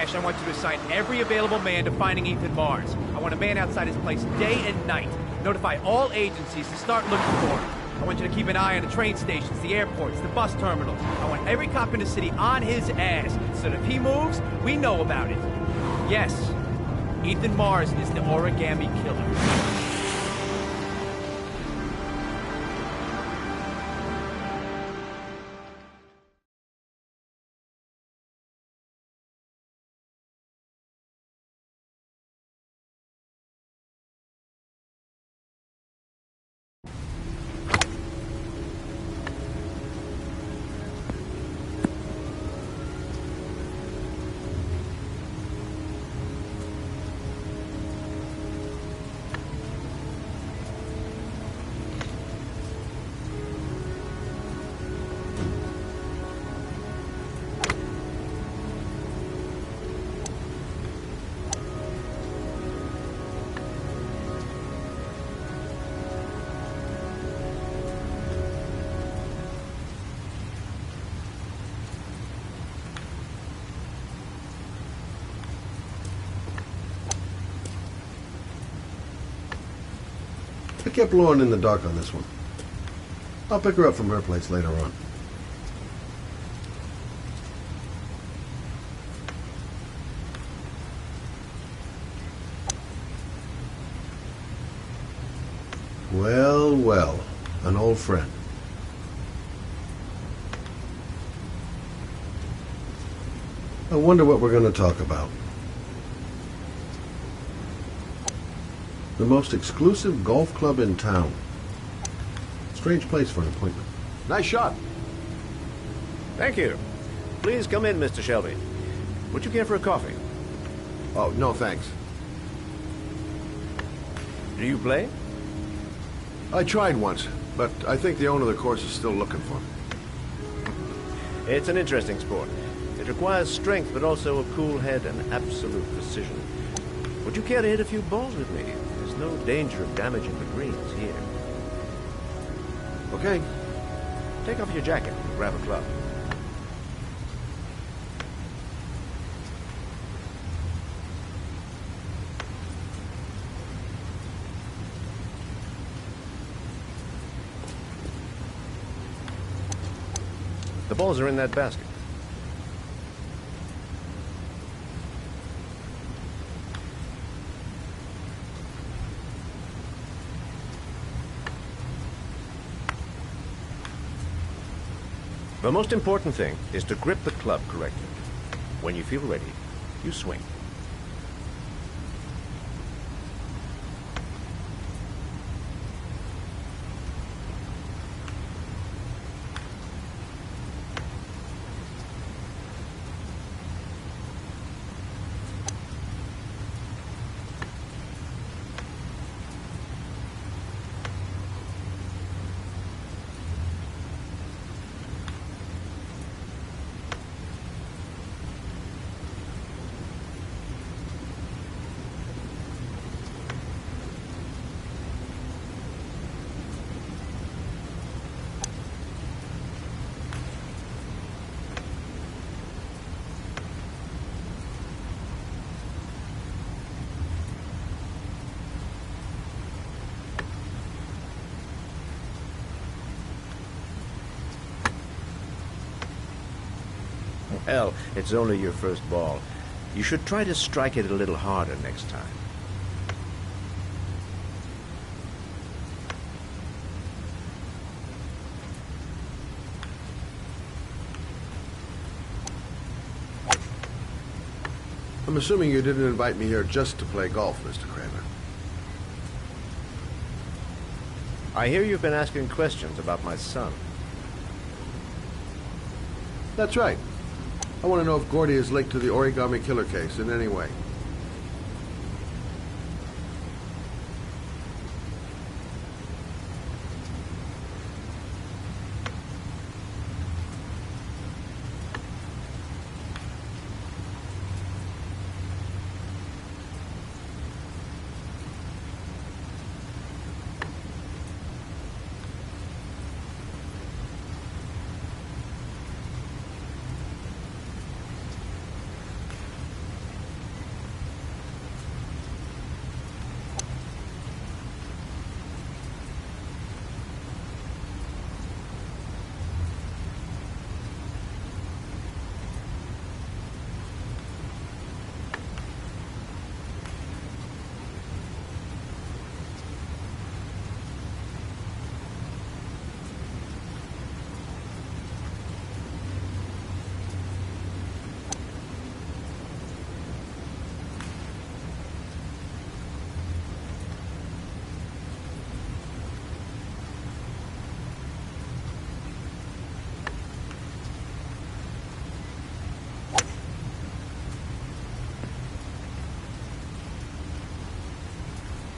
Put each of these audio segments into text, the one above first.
Ash, I want you to assign every available man to finding Ethan Mars. I want a man outside his place day and night. Notify all agencies to start looking for him. I want you to keep an eye on the train stations, the airports, the bus terminals. I want every cop in the city on his ass, so that if he moves, we know about it. Yes, Ethan Mars is the origami killer. I kept Lauren in the dark on this one. I'll pick her up from her place later on. Well, well, an old friend. I wonder what we're going to talk about. The most exclusive golf club in town. Strange place for an appointment. Nice shot. Thank you. Please come in, Mr. Shelby. Would you care for a coffee? Oh, no thanks. Do you play? I tried once, but I think the owner of the course is still looking for me. It's an interesting sport. It requires strength, but also a cool head and absolute precision. Would you care to hit a few balls with me? There's no danger of damaging the greens here. Okay. Take off your jacket and grab a club. The balls are in that basket. The most important thing is to grip the club correctly. When you feel ready, you swing. Hell, it's only your first ball. You should try to strike it a little harder next time. I'm assuming you didn't invite me here just to play golf, Mr. Kramer. I hear you've been asking questions about my son. That's right. I want to know if Gordy is linked to the origami killer case in any way.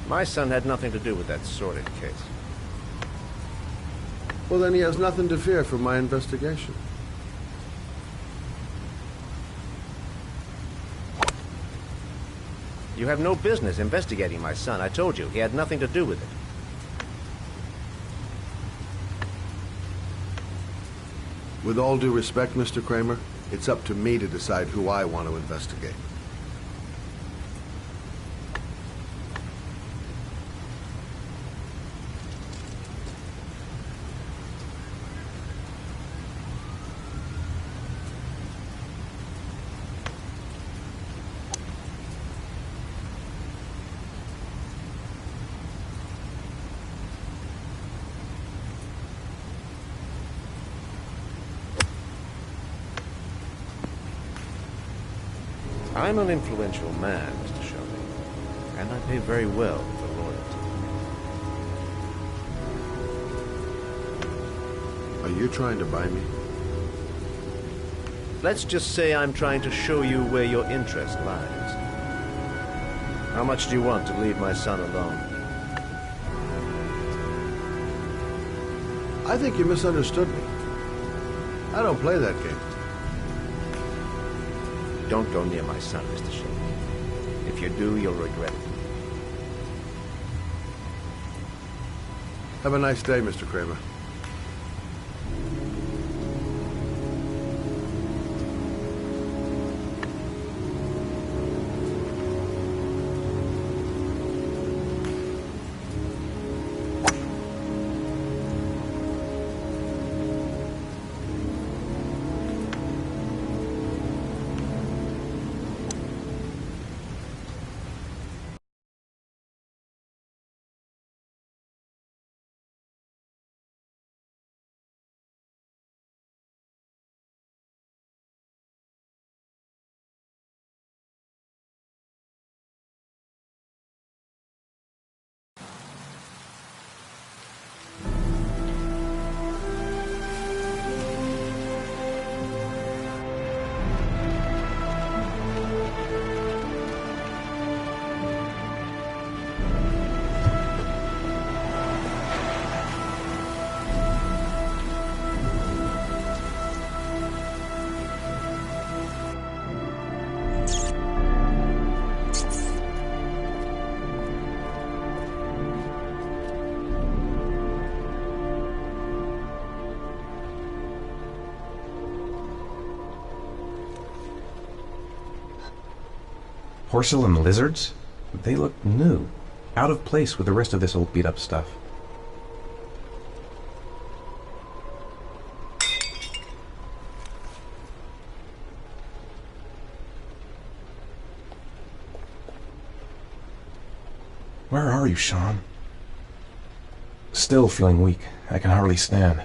My son had nothing to do with that sordid case. Well, then he has nothing to fear from my investigation. You have no business investigating my son. I told you, he had nothing to do with it. With all due respect, Mr. Kramer, it's up to me to decide who I want to investigate. I'm an influential man, Mr. Shelby, and I pay very well for loyalty. Are you trying to buy me? Let's just say I'm trying to show you where your interest lies. How much do you want to leave my son alone? I think you misunderstood me. I don't play that game. Don't go near my son, Mr. Shelby. If you do, you'll regret it. Have a nice day, Mr. Kramer. Porcelain lizards? They look new, out of place with the rest of this old beat-up stuff. Where are you, Sean? Still feeling weak. I can hardly stand.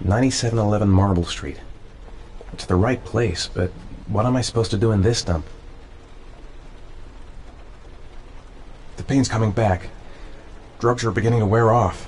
"9711 Marble Street. It's the right place, but what am I supposed to do in this dump? The pain's coming back. Drugs are beginning to wear off.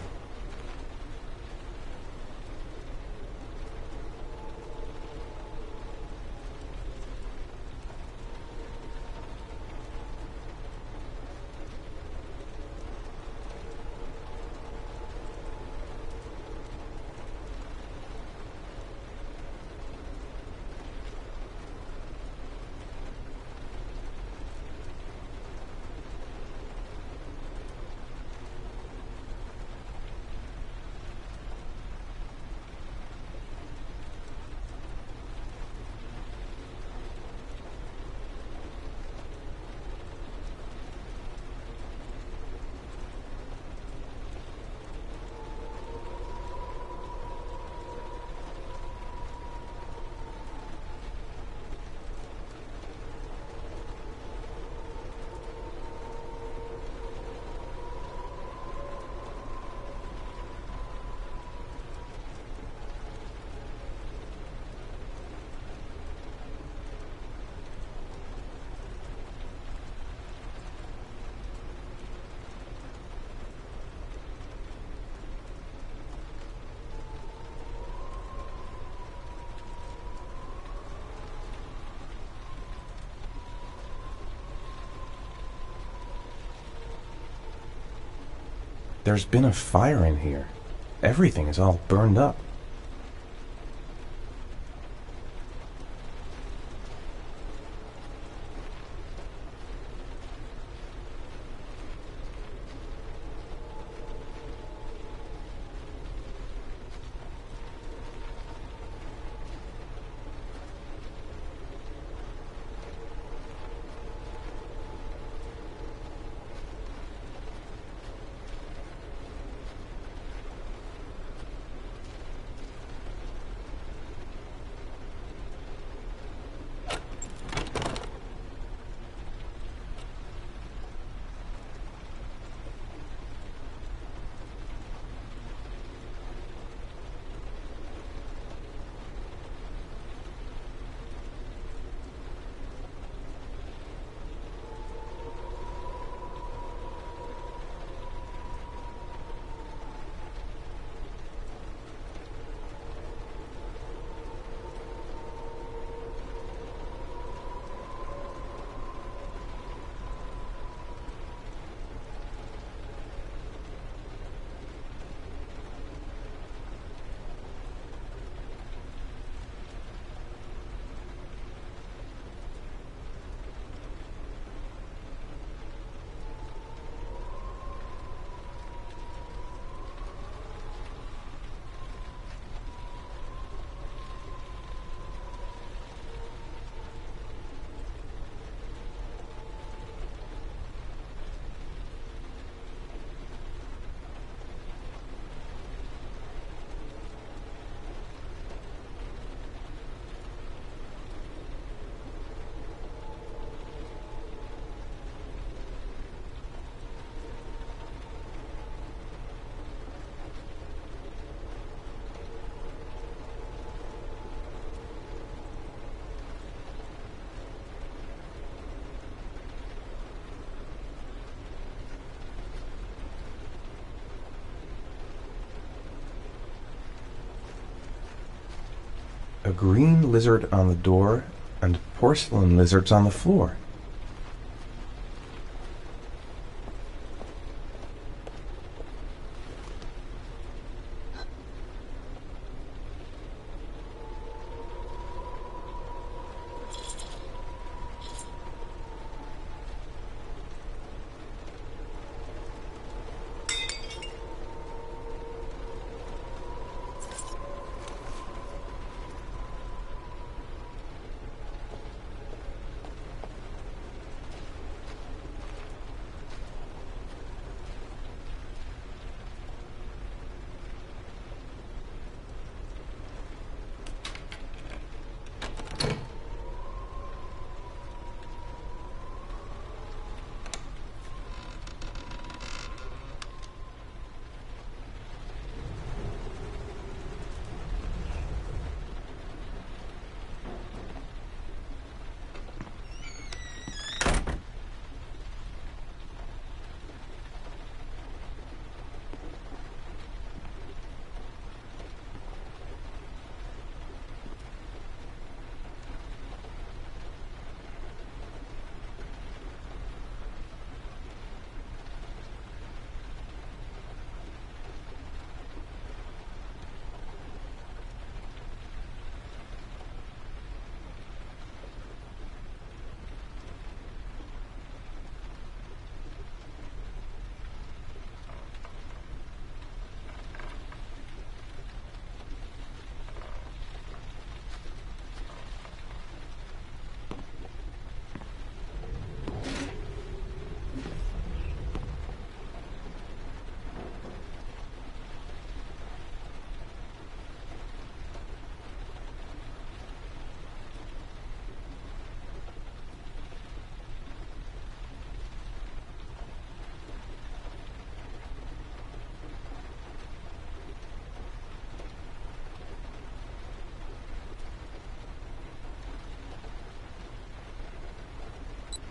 There's been a fire in here. Everything is all burned up. A green lizard on the door and porcelain lizards on the floor.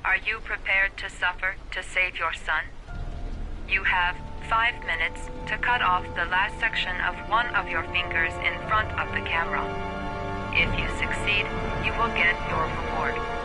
Are you prepared to suffer to save your son? You have 5 minutes to cut off the last section of one of your fingers in front of the camera. If you succeed, you will get your reward.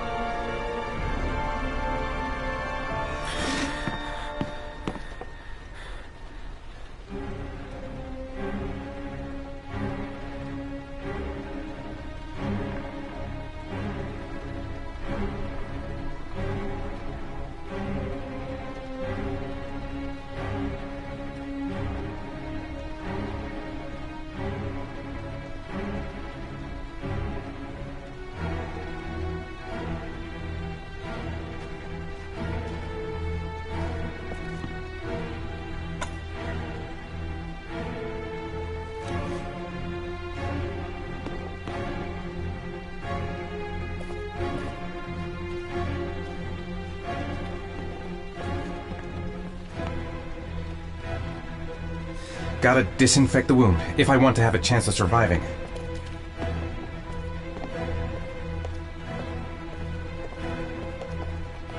Gotta disinfect the wound, if I want to have a chance of surviving.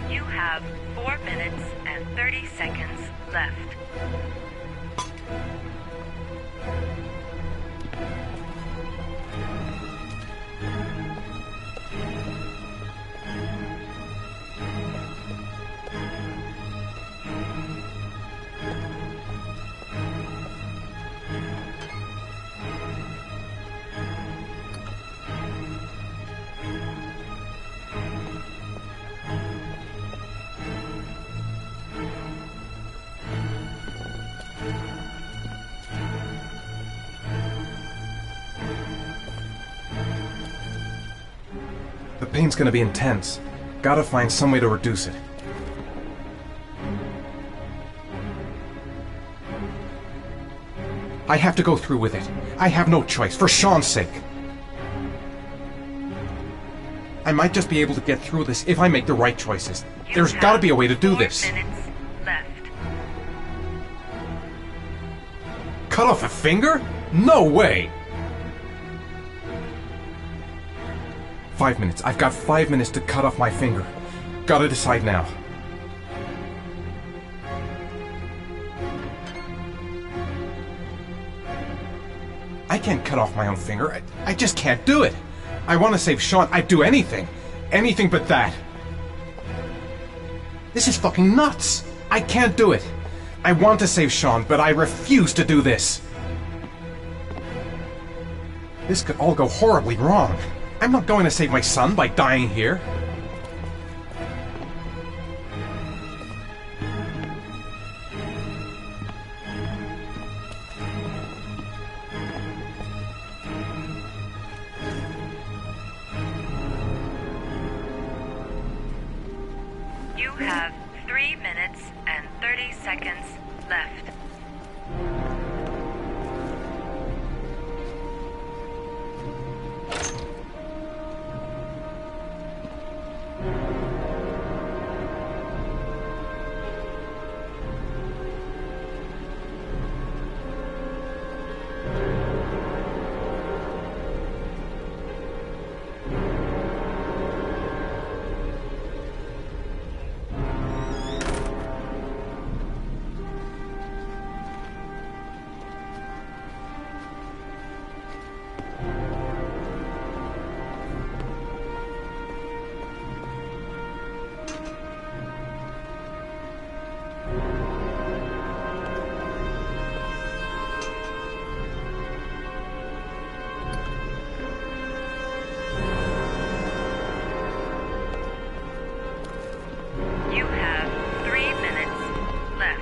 You have 4 minutes and 30 seconds left. The pain's gonna be intense. Gotta find some way to reduce it. I have to go through with it. I have no choice, for Sean's sake. I might just be able to get through this if I make the right choices. There's gotta be a way to do this. 4 minutes left. Cut off a finger? No way! 5 minutes. I've got 5 minutes to cut off my finger. Gotta decide now. I can't cut off my own finger. I just can't do it. I want to save Sean. I'd do anything. Anything but that. This is fucking nuts. I can't do it. I want to save Sean, but I refuse to do this. This could all go horribly wrong. I'm not going to save my son by dying here. You have 3 minutes and 30 seconds left. You have 3 minutes left.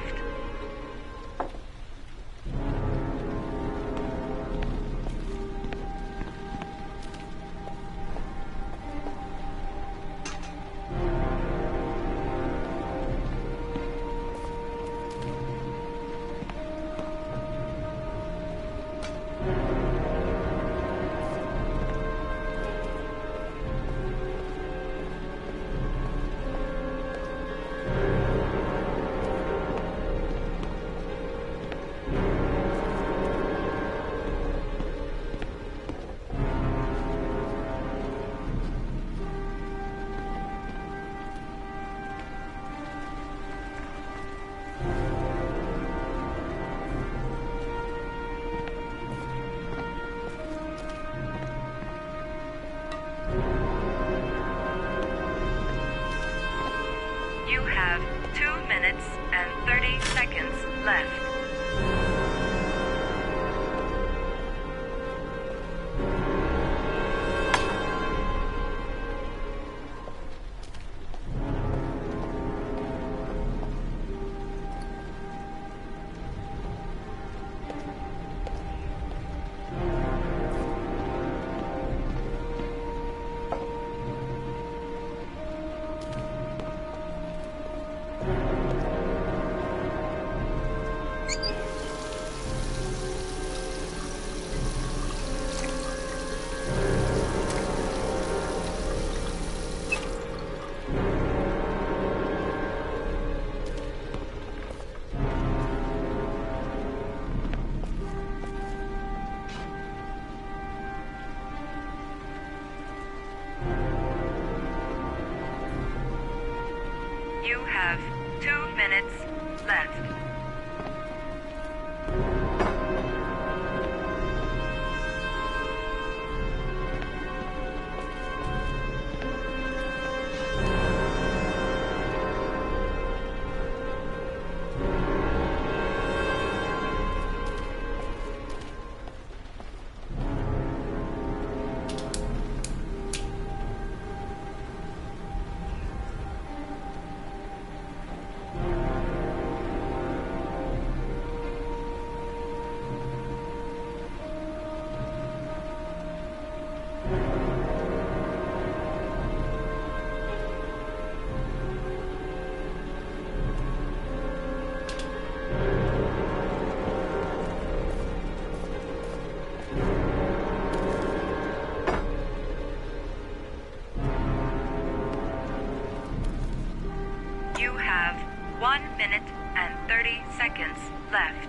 You have 2 minutes and 30 seconds left. You have 2 minutes left. You have 1 minute and 30 seconds left.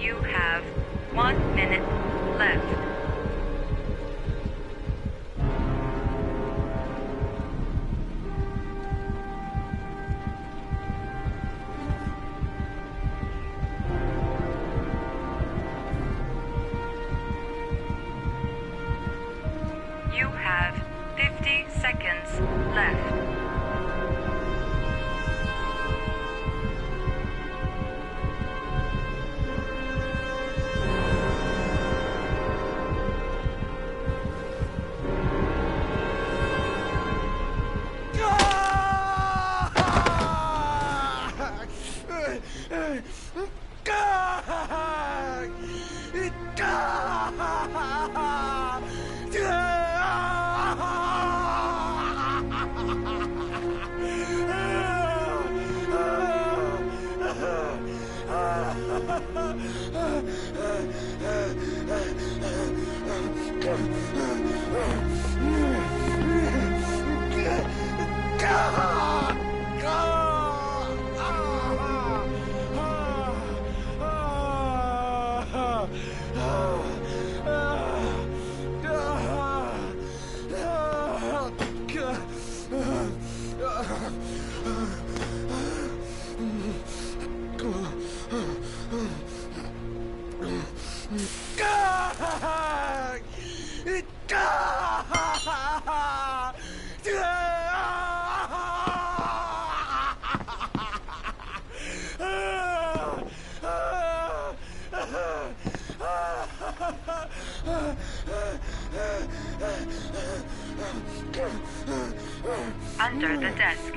You have 1 minute left. You have 50 seconds left. Under the desk.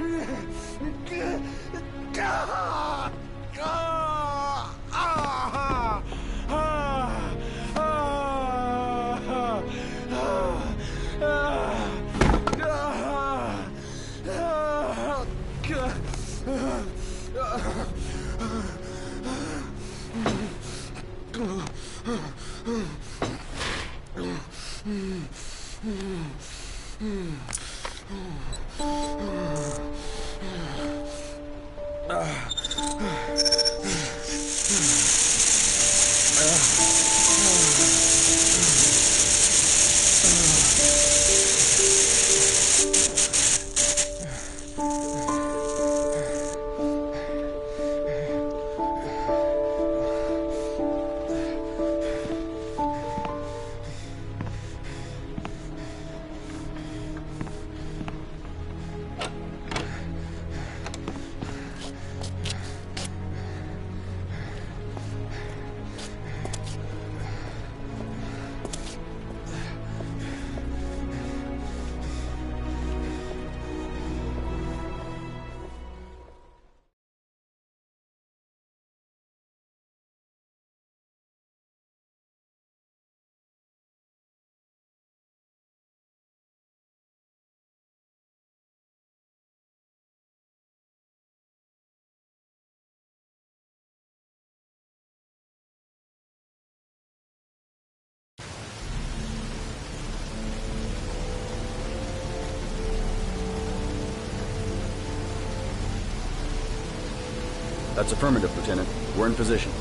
That's affirmative, Lieutenant. We're in position.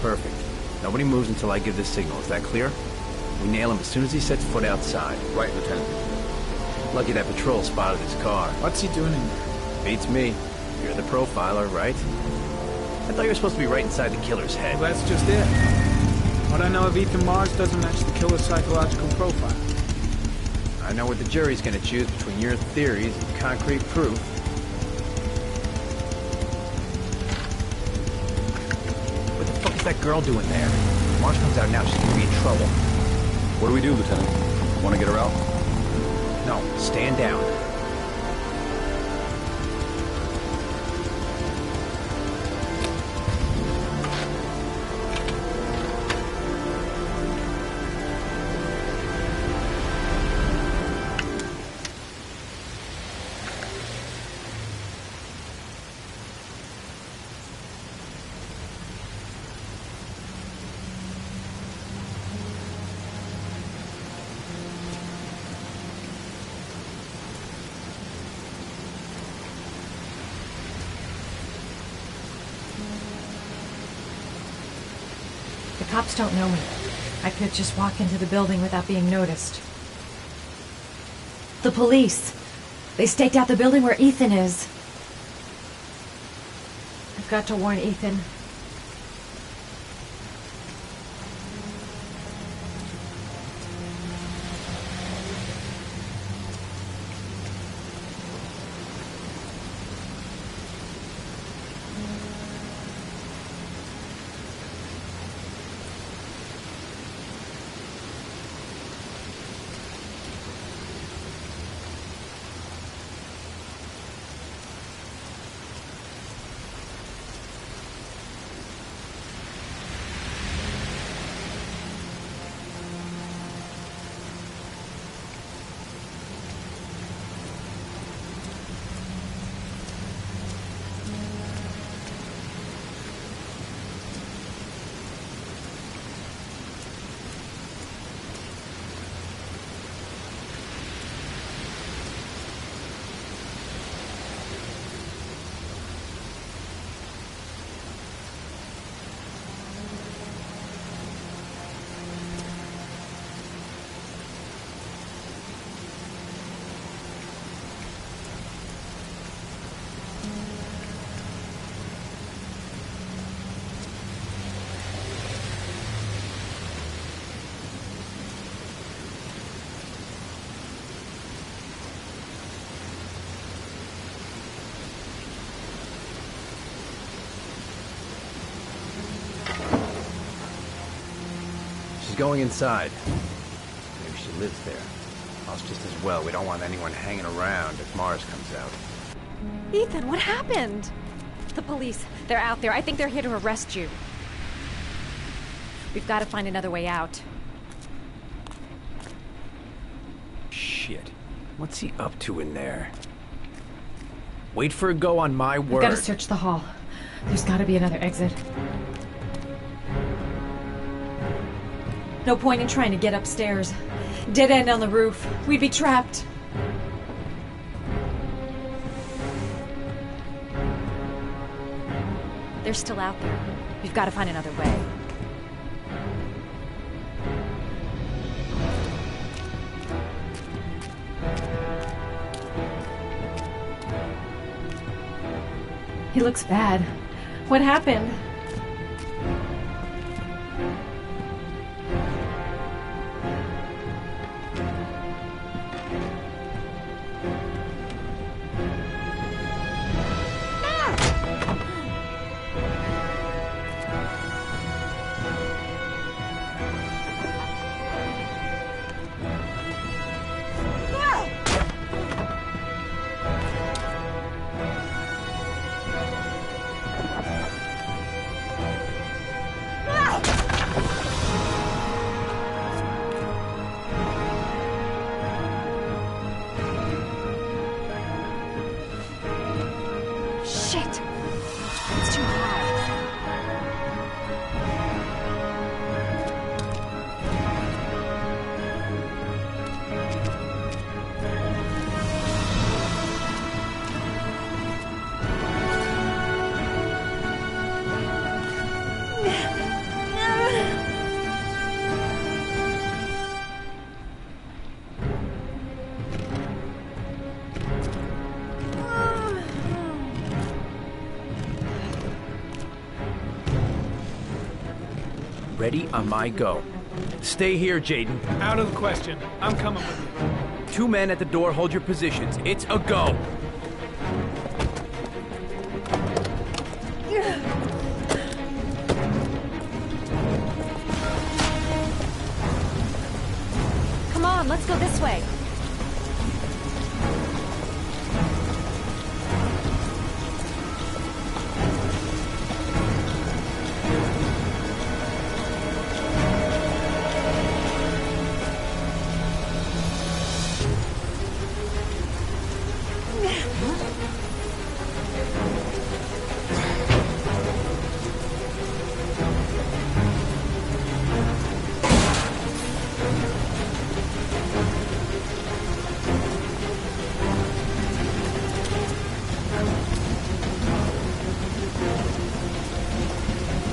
Perfect. Nobody moves until I give the signal. Is that clear? We nail him as soon as he sets foot outside. Right, Lieutenant. Lucky that patrol spotted his car. What's he doing in there? Beats me. You're the profiler, right? I thought you were supposed to be right inside the killer's head. Well, that's just it. What I know of Ethan Mars doesn't match the killer's psychological profile. I know what the jury's gonna choose between your theories and concrete proof. What the fuck is that girl doing there? If Mars comes out now, she's gonna be in trouble. What do we do, Lieutenant? Want to get her out? No, stand down. The cops don't know me. I could just walk into the building without being noticed. The police. They staked out the building where Ethan is. I've got to warn Ethan. She's going inside. Maybe she lives there. Well, it's just as well. We don't want anyone hanging around if Mars comes out. Ethan, what happened? The police. They're out there. I think they're here to arrest you. We've got to find another way out. Shit. What's he up to in there? Wait for a go on my word. We've got to search the hall. There's got to be another exit. No point in trying to get upstairs. Dead end on the roof. We'd be trapped. They're still out there. We've got to find another way. He looks bad. What happened? ready on my go. Stay here, Jaden. Out of the question. I'm coming with you. 2 men at the door, hold your positions. It's a go. Come on, let's go this way.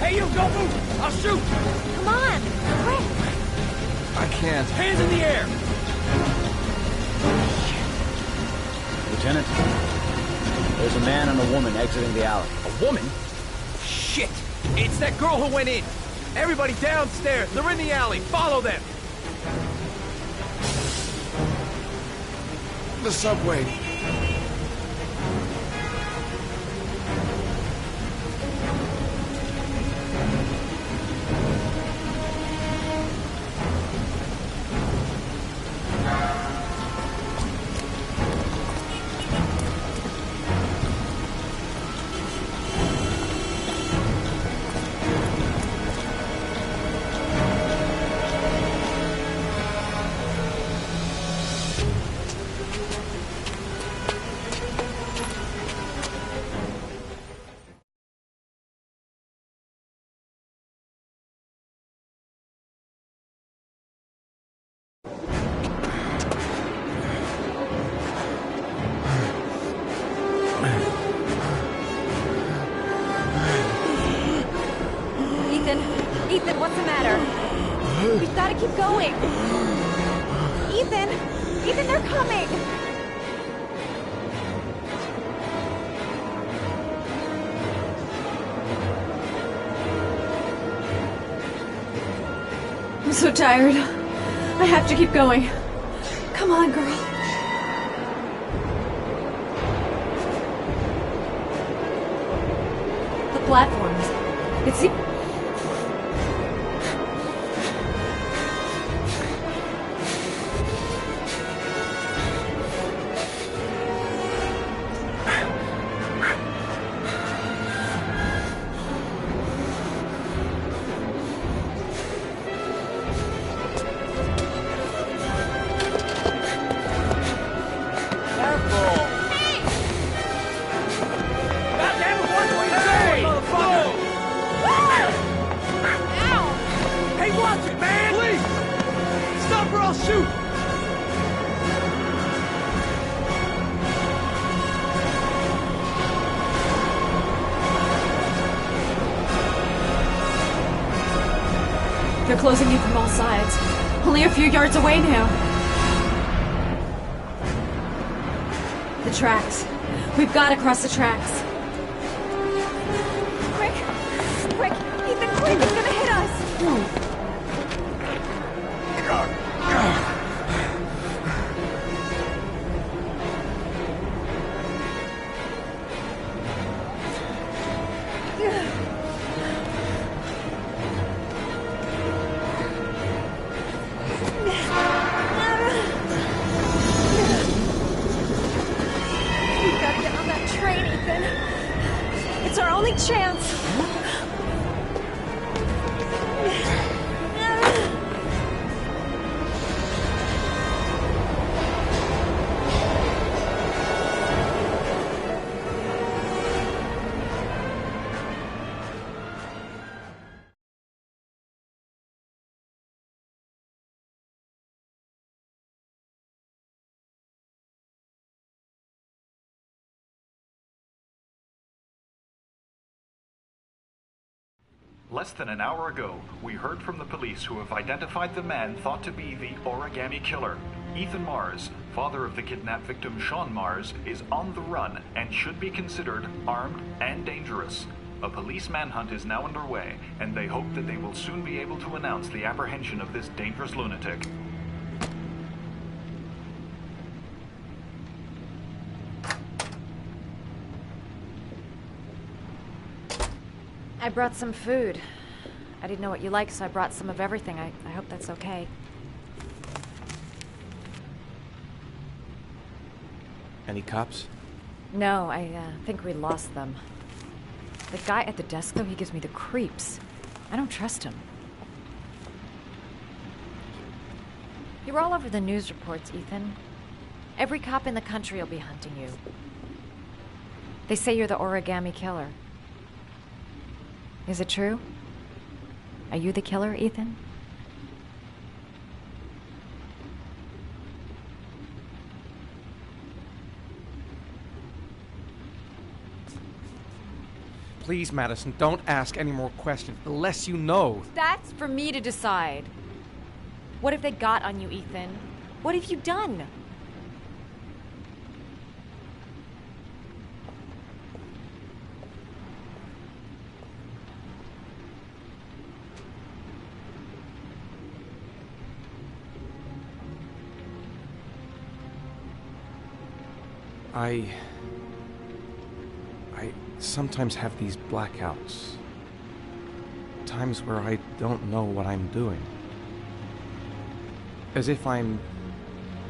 Hey, you, don't move! I'll shoot! Come on, quick! I can't. Hands in the air! Lieutenant, there's a man and a woman exiting the alley. A woman? Shit! It's that girl who went in! Everybody downstairs! They're in the alley! Follow them! The subway. Ethan, what's the matter? We've got to keep going. Ethan! Ethan, they're coming! I'm so tired. I have to keep going. Come on, girl. The platforms. It's... They're closing in from all sides. Only a few yards away now. The tracks. We've got to cross the tracks. Quick! Quick! Ethan, quick! It's gonna hit us! It's our only chance. Less than an hour ago, we heard from the police who have identified the man thought to be the origami killer. Ethan Mars, father of the kidnapped victim Sean Mars, is on the run and should be considered armed and dangerous. A police manhunt is now underway, and they hope that they will soon be able to announce the apprehension of this dangerous lunatic. I brought some food. I didn't know what you like, so I brought some of everything. I hope that's okay. Any cops? No, I think we lost them. The guy at the desk, though, he gives me the creeps. I don't trust him. You're all over the news reports, Ethan. Every cop in the country will be hunting you. They say you're the origami killer. Is it true? Are you the killer, Ethan? Please, Madison, don't ask any more questions. The less you know. That's for me to decide. What have they got on you, Ethan? What have you done? I sometimes have these blackouts. Times where I don't know what I'm doing. As if I'm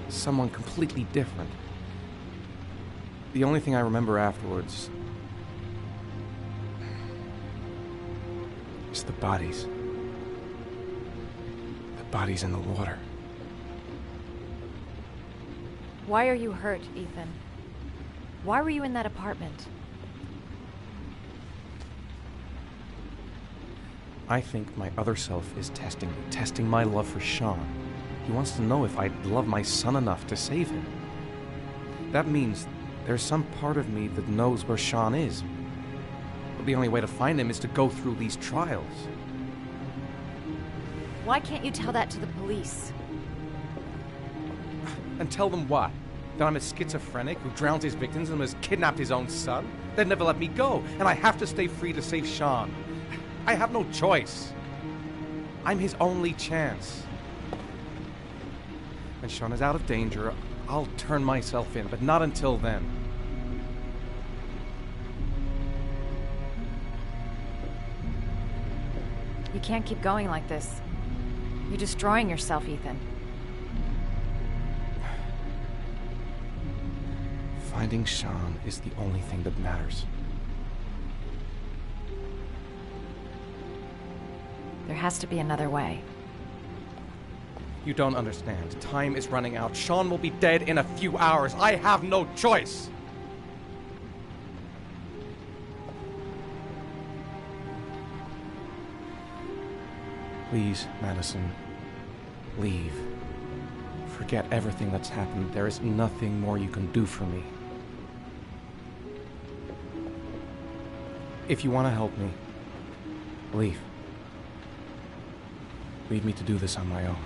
someone completely different. The only thing I remember afterwards is the bodies. The bodies in the water. Why are you hurt, Ethan? Why were you in that apartment? I think my other self is testing my love for Sean. He wants to know if I love my son enough to save him. That means there's some part of me that knows where Sean is. But the only way to find him is to go through these trials. Why can't you tell that to the police? And tell them what? That I'm a schizophrenic who drowns his victims and has kidnapped his own son? They'd never let me go, and I have to stay free to save Sean. I have no choice. I'm his only chance. When Sean is out of danger, I'll turn myself in, but not until then. You can't keep going like this. You're destroying yourself, Ethan. Finding Sean is the only thing that matters. There has to be another way. You don't understand. Time is running out. Sean will be dead in a few hours. I have no choice. Please, Madison, leave. Forget everything that's happened. There is nothing more you can do for me. If you want to help me, leave. Leave me to do this on my own.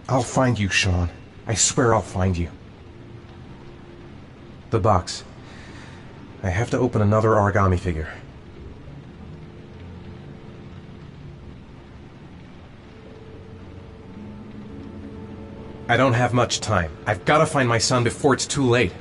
I'll find you, Sean. I swear I'll find you. The box. I have to open another origami figure. I don't have much time. I've got to find my son before it's too late.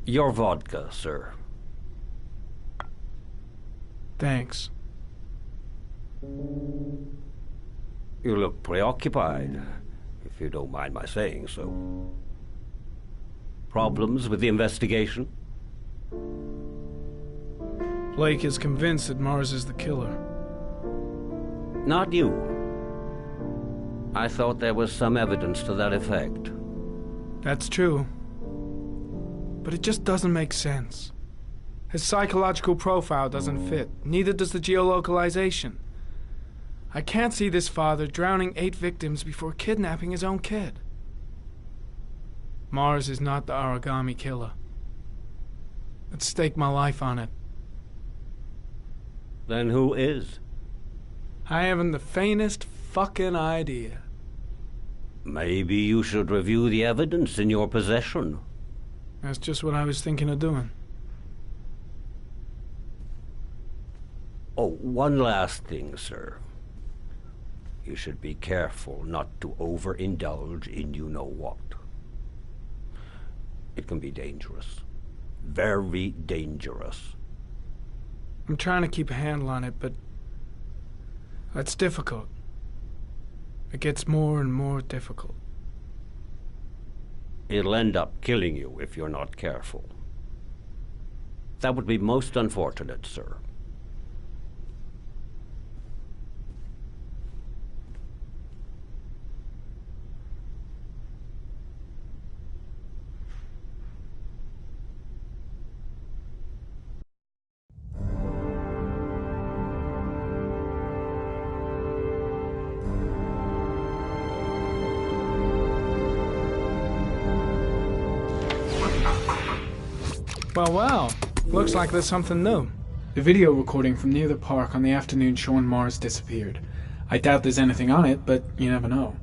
Your vodka, sir. Thanks. You look preoccupied, if you don't mind my saying so. Problems with the investigation? Blake is convinced that Mars is the killer. Not you. I thought there was some evidence to that effect. That's true. But it just doesn't make sense. His psychological profile doesn't fit. Neither does the geolocalization. I can't see this father drowning 8 victims before kidnapping his own kid. Mars is not the origami killer. I'd stake my life on it. Then who is? I haven't the faintest fucking idea. Maybe you should review the evidence in your possession. That's just what I was thinking of doing. Oh, one last thing, sir. You should be careful not to overindulge in you-know-what. It can be dangerous. Very dangerous. I'm trying to keep a handle on it, but it's difficult. It gets more and more difficult. It'll end up killing you if you're not careful. That would be most unfortunate, sir. Well, looks like there's something new. The video recording from near the park on the afternoon showing Mars disappeared. I doubt there's anything on it, but you never know.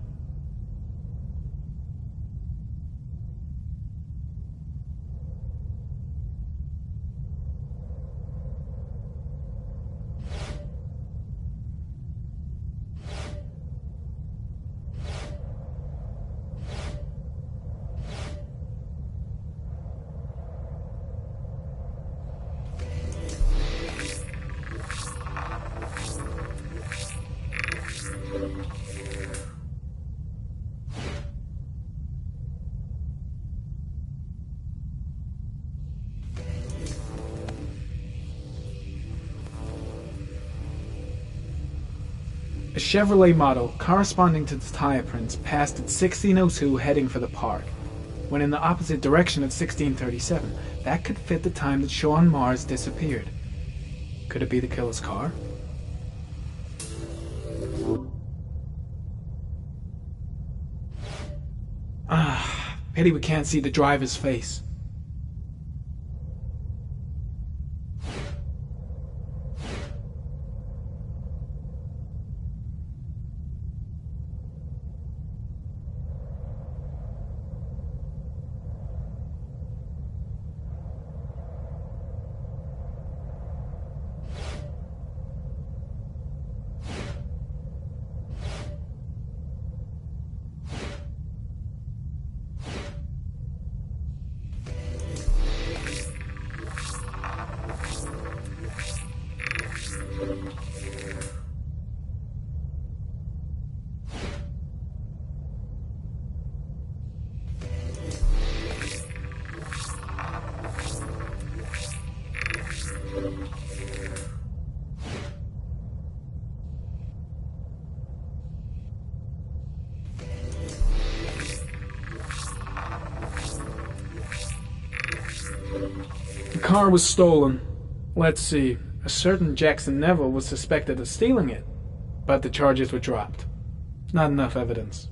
A Chevrolet model corresponding to the tire prints passed at 1602 heading for the park, when in the opposite direction at 1637. That could fit the time that Sean Mars disappeared. Could it be the killer's car? Pity we can't see the driver's face. car was stolen. Let's see. A certain Jackson Neville was suspected of stealing it, but the charges were dropped. Not enough evidence.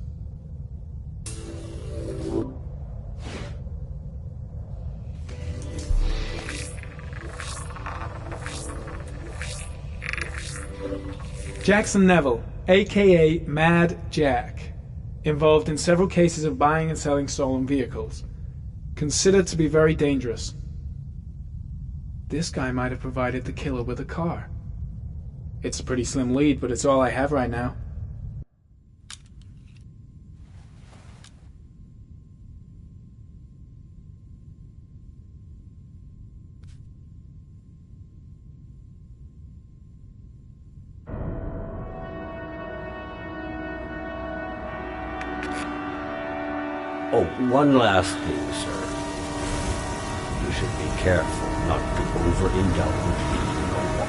Jackson Neville, aka Mad Jack, involved in several cases of buying and selling stolen vehicles. Considered to be very dangerous. This guy might have provided the killer with a car. It's a pretty slim lead, but it's all I have right now. Oh, one last thing, sir. You should be careful not to overindulge in alcohol.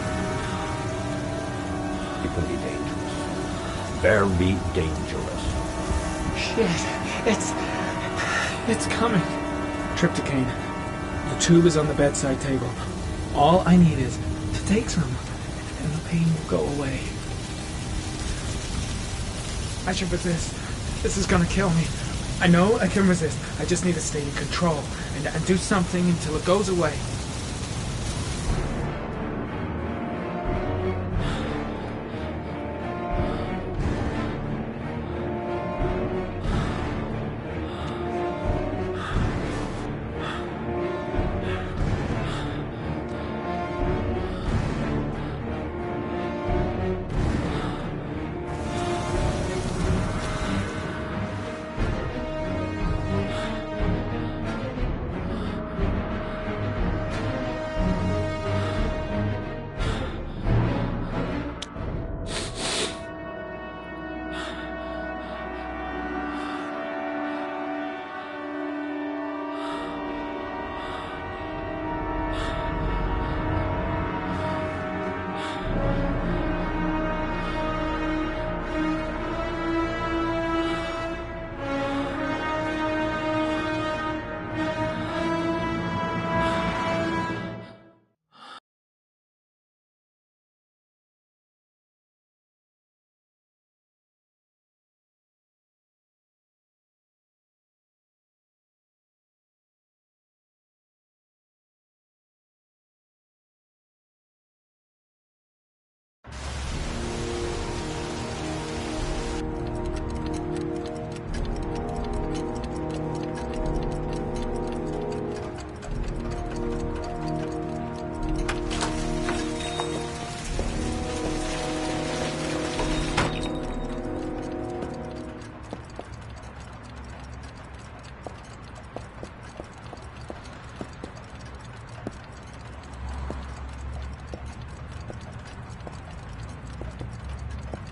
It can be dangerous. Very dangerous. Shit, it's coming. Trypticane. The tube is on the bedside table. All I need is to take some, and the pain will go away. I should resist. This is gonna kill me. I know I can resist. I just need to stay in control and do something until it goes away.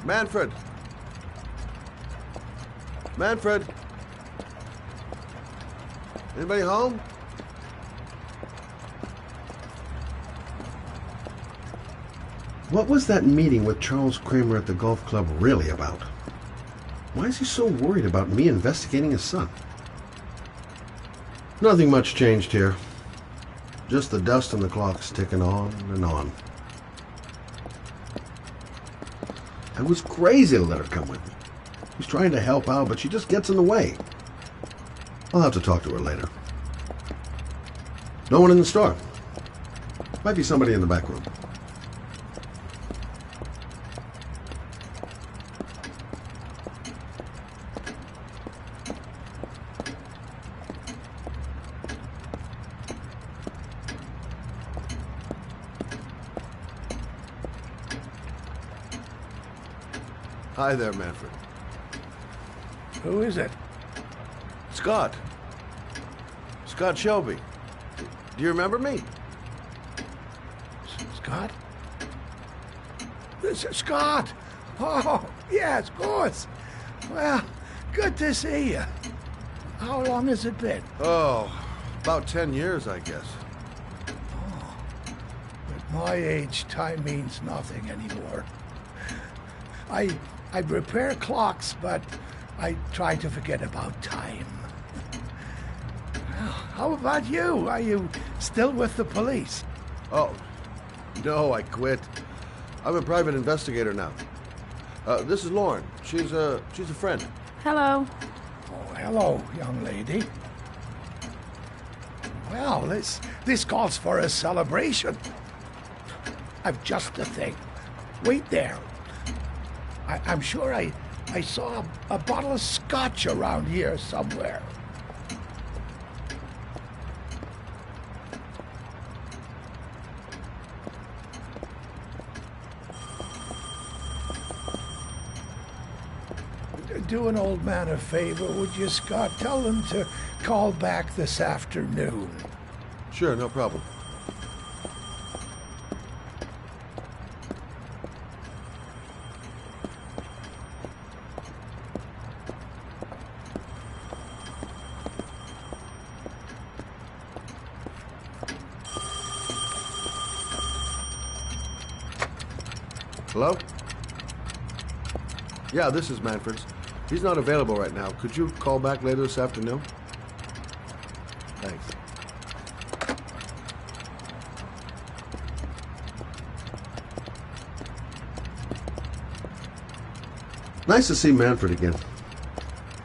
Manfred! Manfred! Anybody home? What was that meeting with Charles Kramer at the golf club really about? Why is he so worried about me investigating his son? Nothing much changed here. Just the dust and the clocks ticking on and on. I was crazy to let her come with me. I was trying to help out, but she just gets in the way. I'll have to talk to her later. No one in the store. Might be somebody in the back room. Hi there, Manfred. Who is it? Scott. Scott Shelby. Do you remember me? Scott? Scott! Oh, yes, of course. Well, good to see you. How long has it been? Oh, about 10 years, I guess. Oh, at my age, time means nothing anymore. I repair clocks, but I try to forget about time. How about you? Are you still with the police? Oh, no, I quit. I'm a private investigator now. This is Lauren. She's a friend. Hello. Oh, hello, young lady. Well, this calls for a celebration. I've just the thing. Wait there. I'm sure I saw a bottle of scotch around here somewhere. Do an old man a favor, would you, Scott? Tell them to call back this afternoon. Sure, no problem. Hello? Yeah, this is Manfred's. He's not available right now. Could you call back later this afternoon? Thanks. Nice to see Manfred again.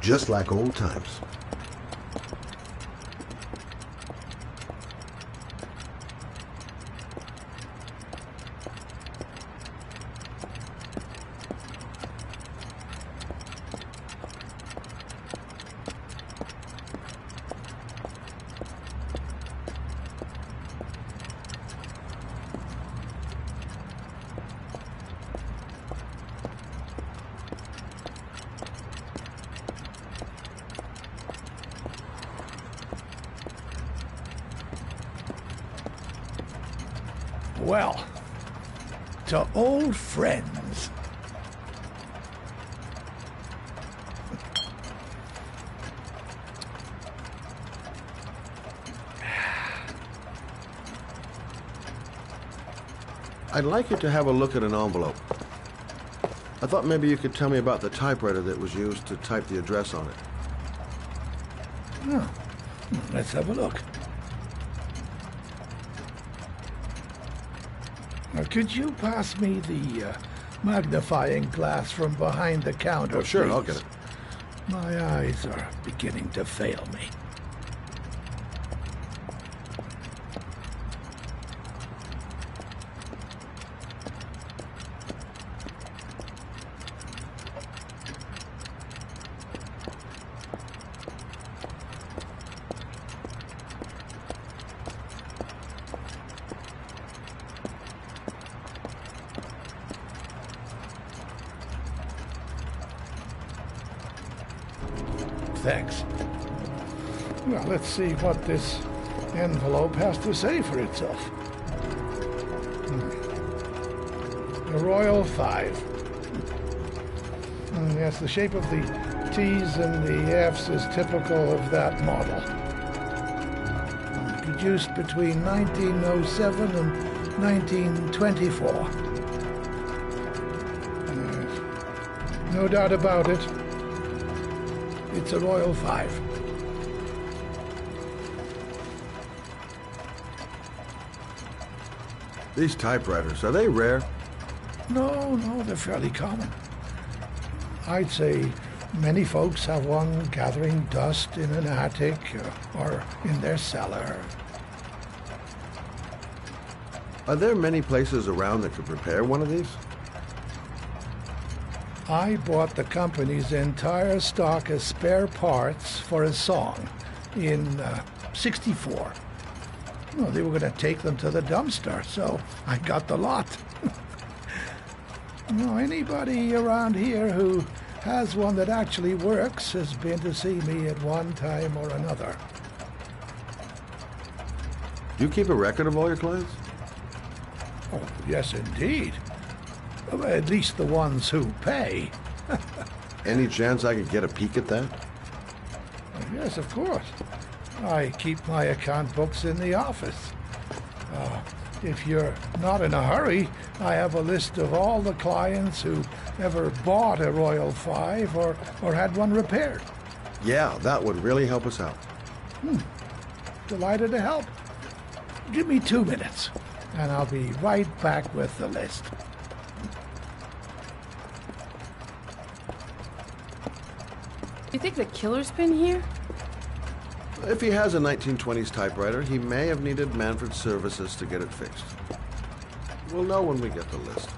Just like old times. Well, to old friends. I'd like you to have a look at an envelope. I thought maybe you could tell me about the typewriter that was used to type the address on it. Oh, let's have a look. Now, could you pass me the magnifying glass from behind the counter, Oh, sure, please? I'll get it. My eyes are beginning to fail me. Thanks. Well, let's see what this envelope has to say for itself. The Royal 5. Yes, the shape of the T's and the F's is typical of that model. Produced between 1907 and 1924. No doubt about it. It's a Royal 5. These typewriters, are they rare? No, they're fairly common. I'd say many folks have one gathering dust in an attic or in their cellar. Are there many places around that could repair one of these? I bought the company's entire stock of spare parts for a song in '64. Well, they were going to take them to the dumpster, so I got the lot. Anybody around here who has one that actually works has been to see me at one time or another. Do you keep a record of all your clients? Oh, yes, indeed. At least the ones who pay. Any chance I could get a peek at that? Yes, of course. I keep my account books in the office. If you're not in a hurry, I have a list of all the clients who ever bought a Royal 5 or had one repaired. Yeah, that would really help us out. delighted to help. Give me 2 minutes, and I'll be right back with the list. You think the killer's been here? If he has a 1920s typewriter, he may have needed Manfred's services to get it fixed. We'll know when we get the list.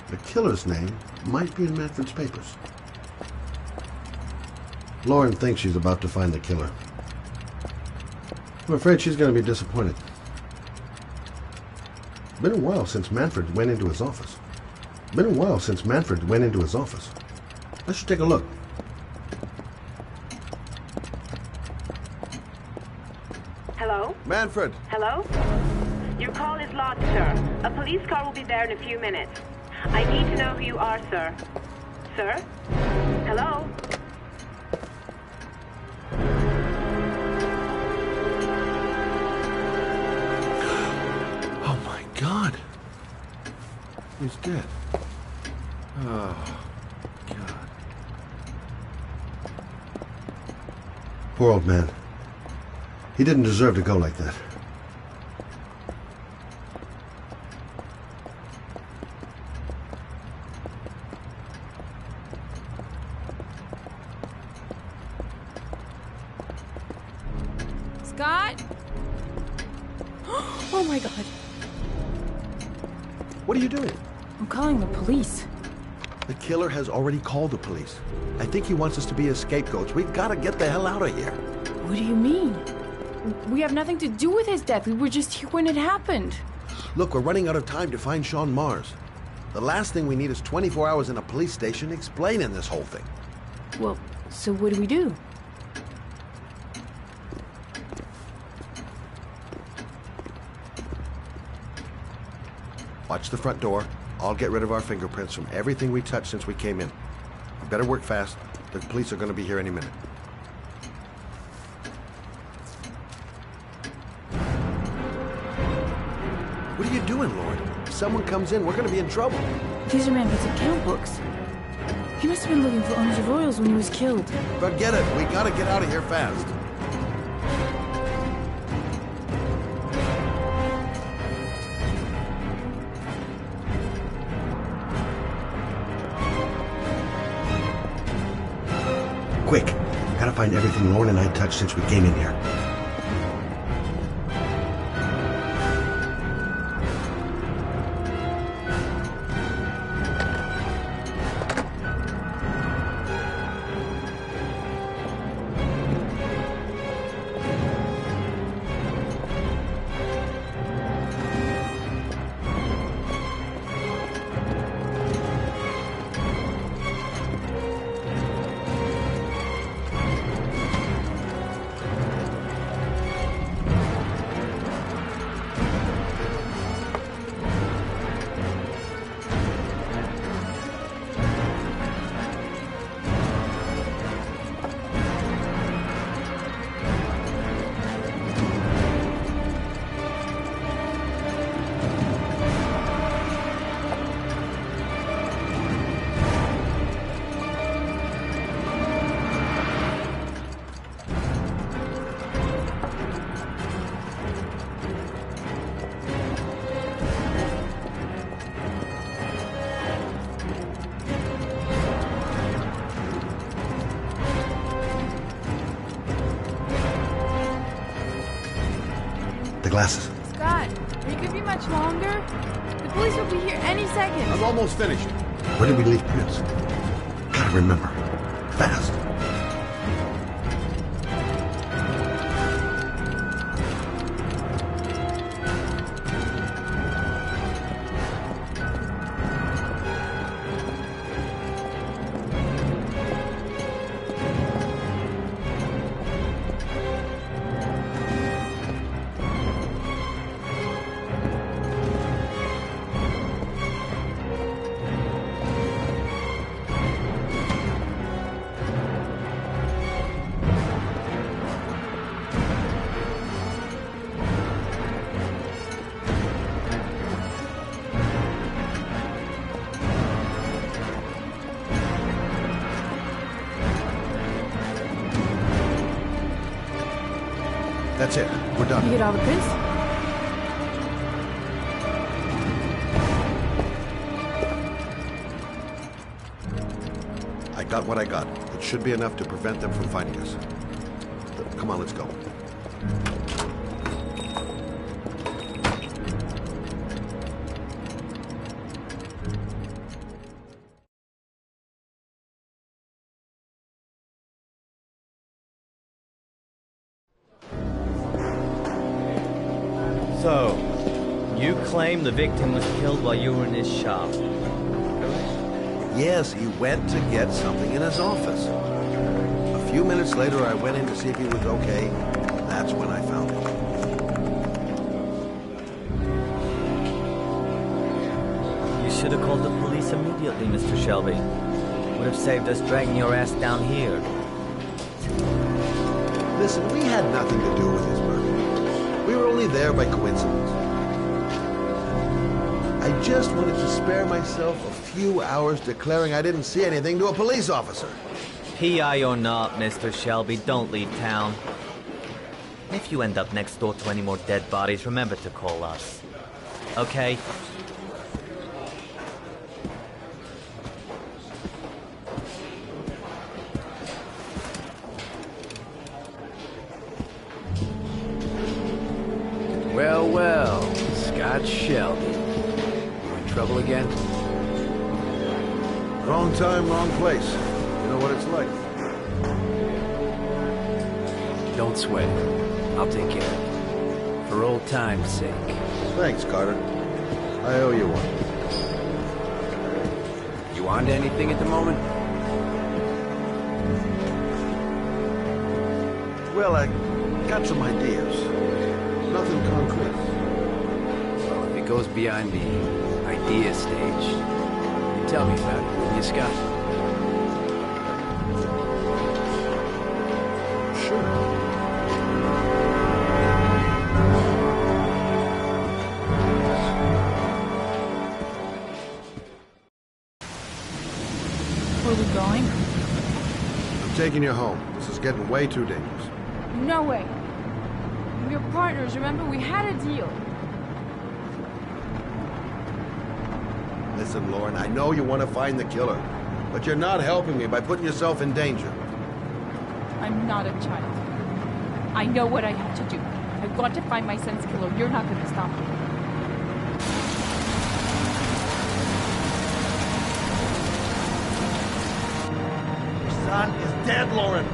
The killer's name might be in Manfred's papers. Lauren thinks she's about to find the killer. I'm afraid she's going to be disappointed. Been a while since Manfred went into his office. Let's take a look. Hello? Manfred! Hello? Your call is logged, sir. A police car will be there in a few minutes. I need to know who you are, sir. Sir? Hello? Oh my God! He's dead. Oh, God. Poor old man. He didn't deserve to go like that. Scott? Oh my God. What are you doing? I'm calling the police. The killer has already called the police. I think he wants us to be his scapegoats. We've got to get the hell out of here. What do you mean? We have nothing to do with his death. We were just here when it happened. Look, we're running out of time to find Sean Mars. The last thing we need is 24 hours in a police station explaining this whole thing. Well, so what do we do? Watch the front door. I'll get rid of our fingerprints from everything we touched since we came in. We better work fast. The police are going to be here any minute. What are you doing, Lord? If someone comes in, we're going to be in trouble. These are Manfred's account books. He must have been looking for owners of Royals when he was killed. Forget it. We got to get out of here fast. Quick! Gotta find everything Lauren and I touched since we came in here. Glasses. Scott, are you gonna be much longer? The police will be here any second. I'm almost finished. Where did we leave Pierce? Gotta remember. Fast. That's it. We're done. You get all the prints? I got what I got. It should be enough to prevent them from finding us. Come on, let's go. So, you claim the victim was killed while you were in his shop. Yes, he went to get something in his office. A few minutes later, I went in to see if he was okay. That's when I found him. You should have called the police immediately, Mr. Shelby. Would have saved us dragging your ass down here. Listen, we had nothing to do with his murder. We were only there by coincidence. I just wanted to spare myself a few hours declaring I didn't see anything to a police officer. PI or not, Mr. Shelby, don't leave town. If you end up next door to any more dead bodies, remember to call us. Okay? Well, well, Scott Shelby. You in trouble again? Wrong time, wrong place. You know what it's like. Don't sweat it. I'll take care of it. For old time's sake. Thanks, Carter. I owe you one. You on to anything at the moment? Well, I got some ideas. Nothing concrete. Well, if it goes beyond the idea stage, you tell me about it, will you, Scott? Sure. Where are we going? I'm taking you home. This is getting way too dangerous. No way. We're partners, remember? We had a deal. Listen, Lauren, I know you want to find the killer, but you're not helping me by putting yourself in danger. I'm not a child. I know what I have to do. I've got to find my son's killer. You're not going to stop me. Your son is dead, Lauren.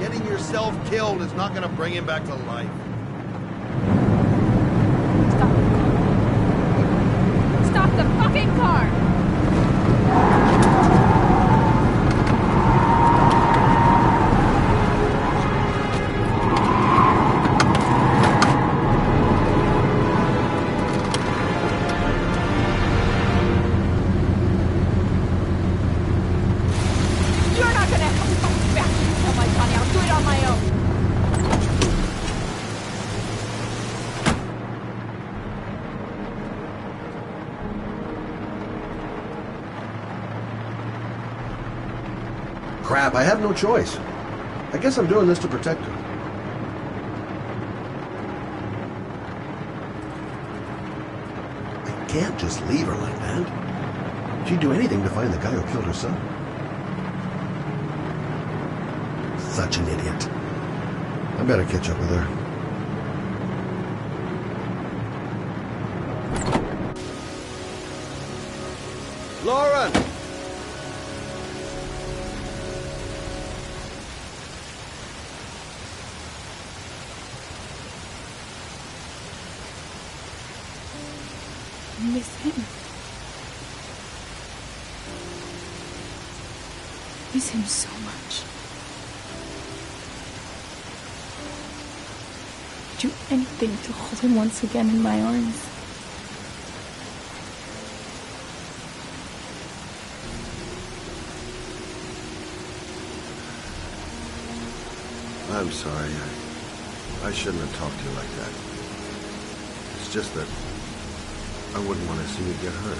Getting yourself killed is not going to bring him back to life. Stop the fucking car! You're not gonna help me find back to kill my Johnny. I'll do it on my own. Crap, I have no choice. I guess I'm doing this to protect her. I can't just leave her like that. She'd do anything to find the guy who killed her son. Such an idiot. I better catch up with her. Lauren! I miss him. Miss him so much. Do anything to hold him once again in my arms. I'm sorry. I shouldn't have talked to you like that. It's just that I wouldn't want to see you get hurt.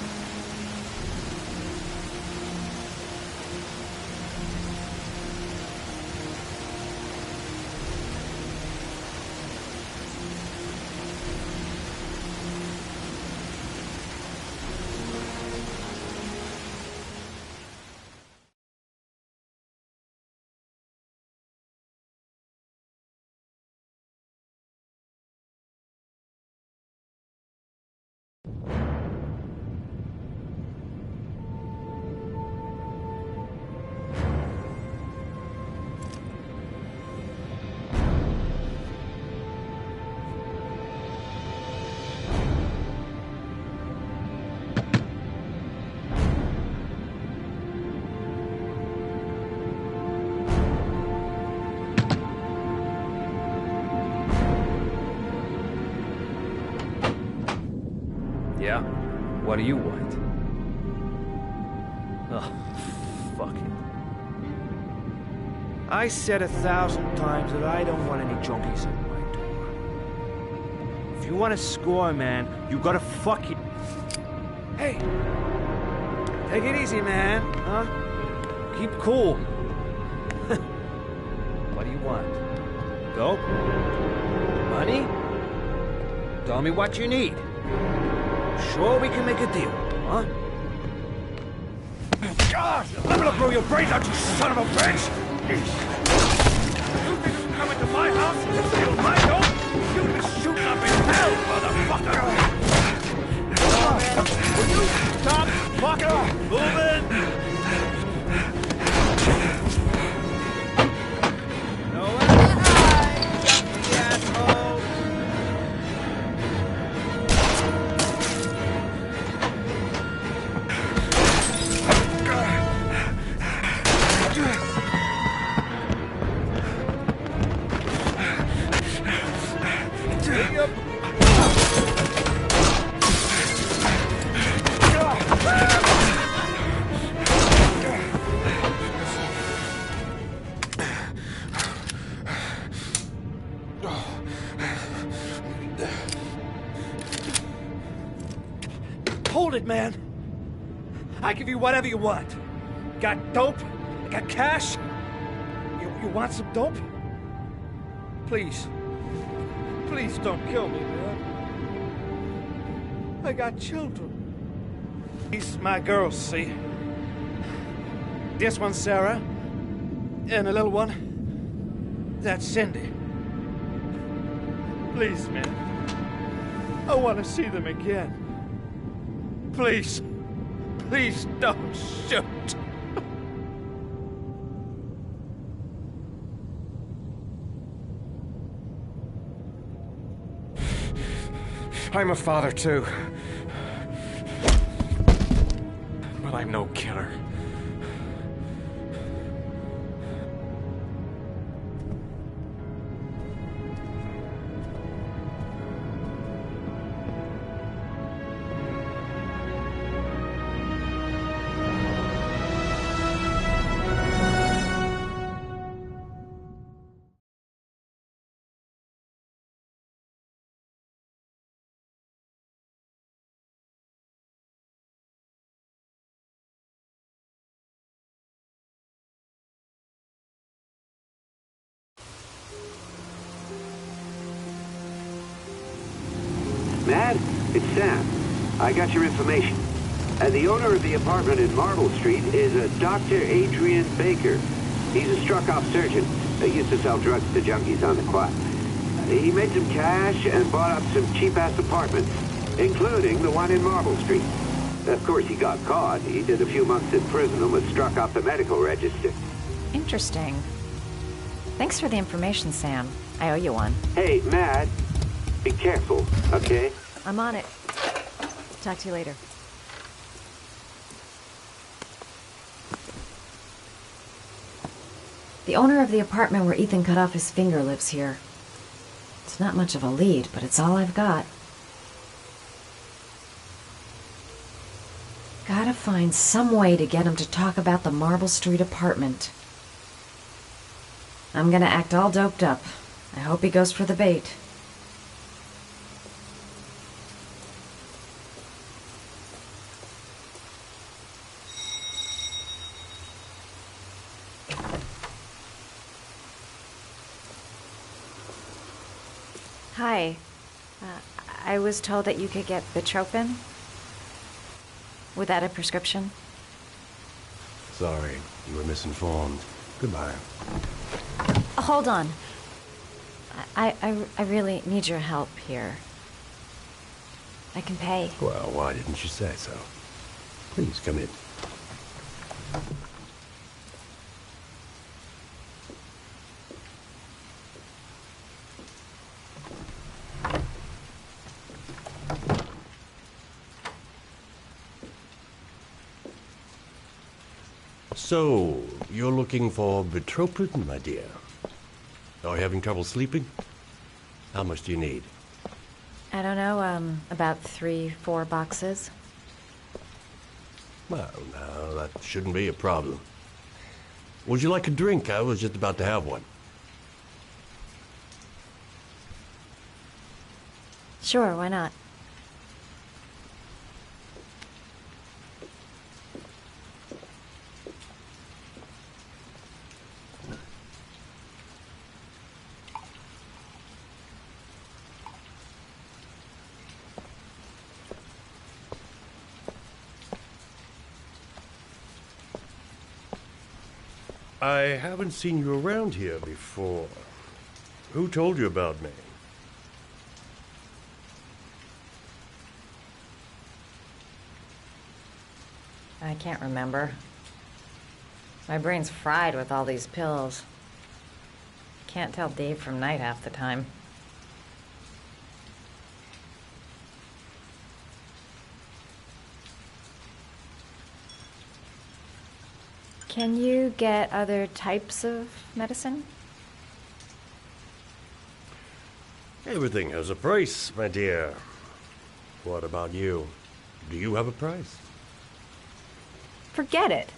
Yeah? What do you want? Oh, fuck it. I said 1,000 times that I don't want any junkies at my door. If you want to score, man, you gotta fucking... Hey! Take it easy, man, huh? Keep cool. What do you want? Dope? Money? Tell me what you need. Sure we can make a deal, huh? God! I'm gonna blow your brains out, you son of a bitch! You think you can come into my house and steal my dope? You'll be shooting up in hell, motherfucker! Oh, man. Will you stop fucking moving? Nowhere to hide, junkie asshole! Hold it, man. I give you whatever you want. Got dope? Got cash? You want some dope? Please. Please don't kill me, man. I got children. These my girls, see? This one's Sarah. And the little one, that's Cindy. Please, man. I want to see them again. Please. Please don't shoot. I'm a father, too. But I'm no killer. Matt, it's Sam. I got your information. And the owner of the apartment in Marble Street is a Dr. Adrian Baker. He's a struck-off surgeon. He used to sell drugs to junkies on the quad. He made some cash and bought up some cheap-ass apartments, including the one in Marble Street. Of course, he got caught. He did a few months in prison and was struck off the medical register. Interesting. Thanks for the information, Sam. I owe you one. Hey, Matt, be careful, okay? I'm on it. Talk to you later. The owner of the apartment where Ethan cut off his finger lives here. It's not much of a lead, but it's all I've got. Gotta find some way to get him to talk about the Marble Street apartment. I'm gonna act all doped up. I hope he goes for the bait. Hi. I was told that you could get Bitropin. Without a prescription? Sorry, you were misinformed. Goodbye. Hold on. I really need your help here. I can pay. Well, why didn't you say so? Please come in. So, you're looking for Bitropin, my dear? Are you having trouble sleeping? How much do you need? I don't know, about 3-4 boxes. Well, no, that shouldn't be a problem. Would you like a drink? I was just about to have one. Sure, why not? I haven't seen you around here before. Who told you about me? I can't remember. My brain's fried with all these pills. Can't tell day from night half the time. Can you get other types of medicine? Everything has a price, my dear. What about you? Do you have a price? Forget it.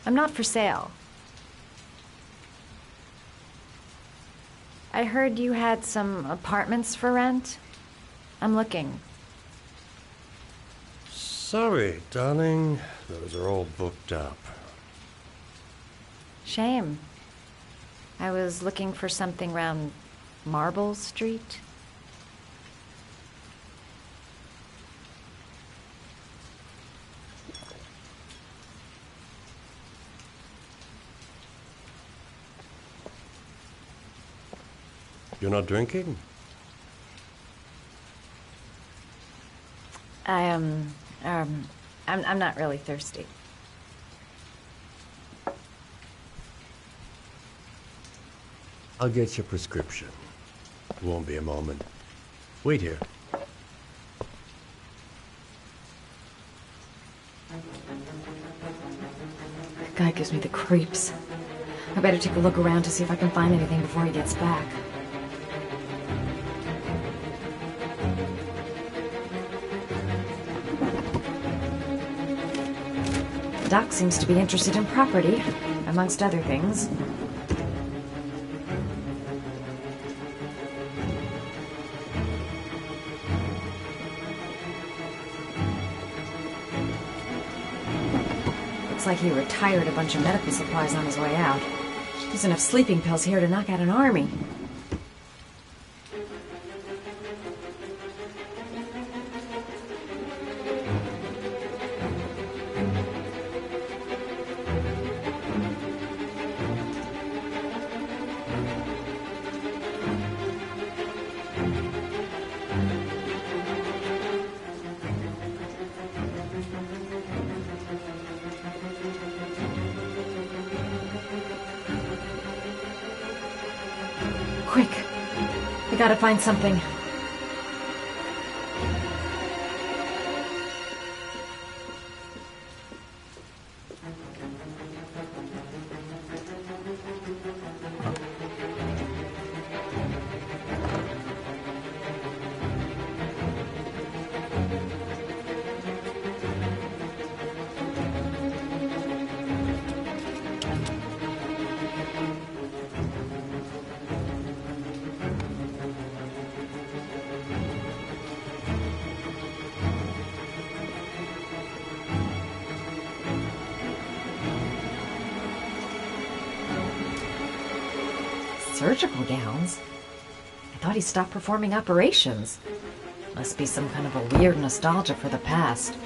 I'm not for sale. I heard you had some apartments for rent. I'm looking. Sorry, darling. Those are all booked up. Shame. I was looking for something around Marble Street. You're not drinking? I'm not really thirsty. I'll get your prescription. Won't be a moment. Wait here. That guy gives me the creeps. I better take a look around to see if I can find anything before he gets back. Doc seems to be interested in property, amongst other things. Looks like he retired a bunch of medical supplies on his way out. There's enough sleeping pills here to knock out an army. Quick! I gotta find something. Surgical gowns? I thought he stopped performing operations. Must be some kind of a weird nostalgia for the past.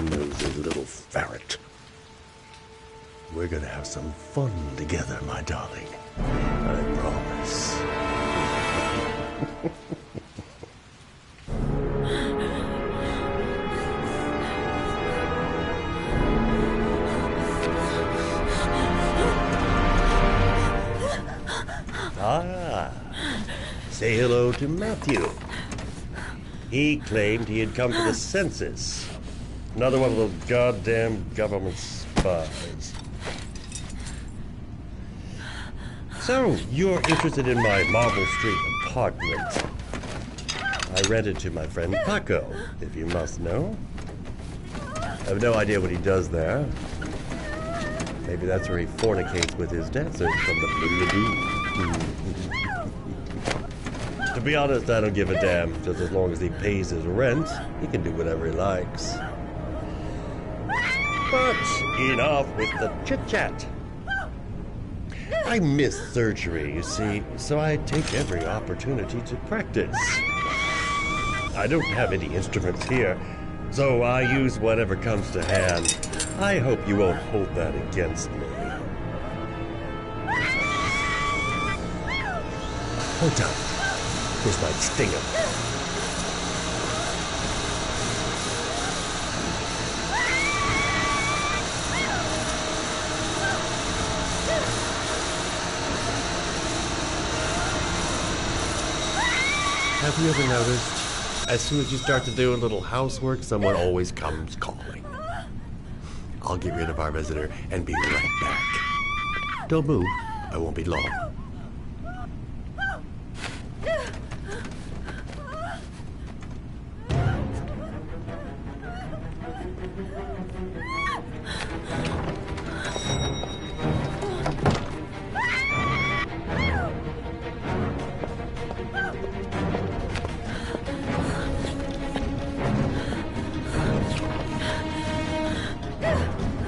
nosy little ferret. We're gonna have some fun together, my darling. I promise. Say hello to Matthew. He claimed he had come for the census. Another one of those goddamn government spies. So, you're interested in my Marble Street apartment. I rented to my friend Paco, if you must know. I have no idea what he does there. Maybe that's where he fornicates with his dancers from the Blue Lagoon. To be honest, I don't give a damn. Just as long as he pays his rent, he can do whatever he likes. But enough with the chit-chat. I miss surgery, you see, so I take every opportunity to practice. I don't have any instruments here, so I use whatever comes to hand. I hope you won't hold that against me. Hold on. This might sting him. Have you ever noticed, as soon as you start to do a little housework, someone always comes calling? I'll get rid of our visitor and be right back. Don't move. I won't be long.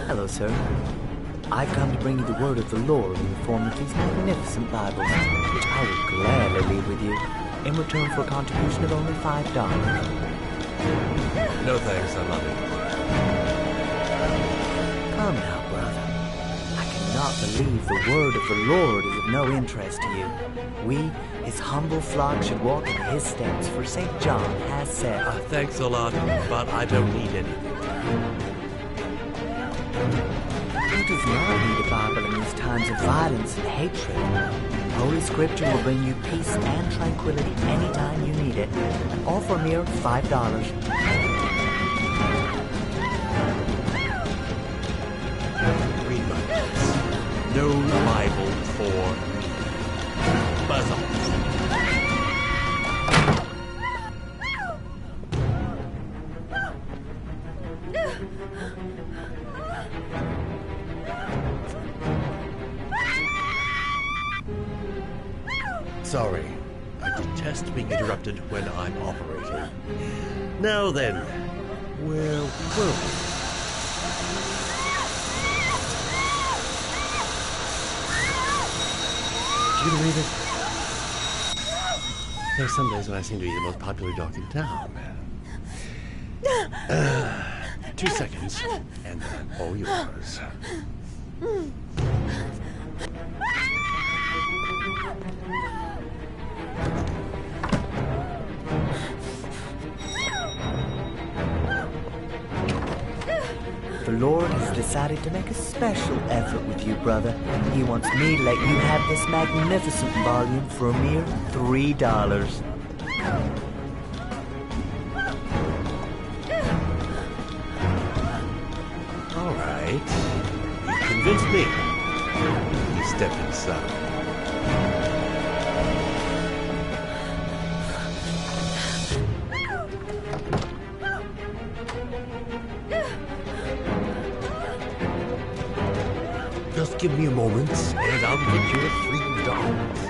Hello, sir. I've come to bring you the word of the Lord in the form of these magnificent Bibles, which I will gladly leave with you, in return for a contribution of only $5. No thanks, I love it. Come now, brother. I cannot believe the word of the Lord is of no interest to you. We, his humble flock, should walk in his steps, for St. John has said... Thanks a lot, but I don't need anything. Who does not need a Bible in these times of violence and hatred? Holy Scripture will bring you peace and tranquility anytime you need it, and all for a mere $5. Read my lips. No Bible for buzz-offs. Sorry. I detest being interrupted when I'm operating. Now then, where were we? Did you read it? There's some days when I seem to be the most popular dog in town. 2 seconds, and I'm all yours. The Lord has decided to make a special effort with you, brother. He wants me to let you have this magnificent volume for a mere $3. All right. You convinced me. You step inside. Just give me a moment, and I'll get you $3.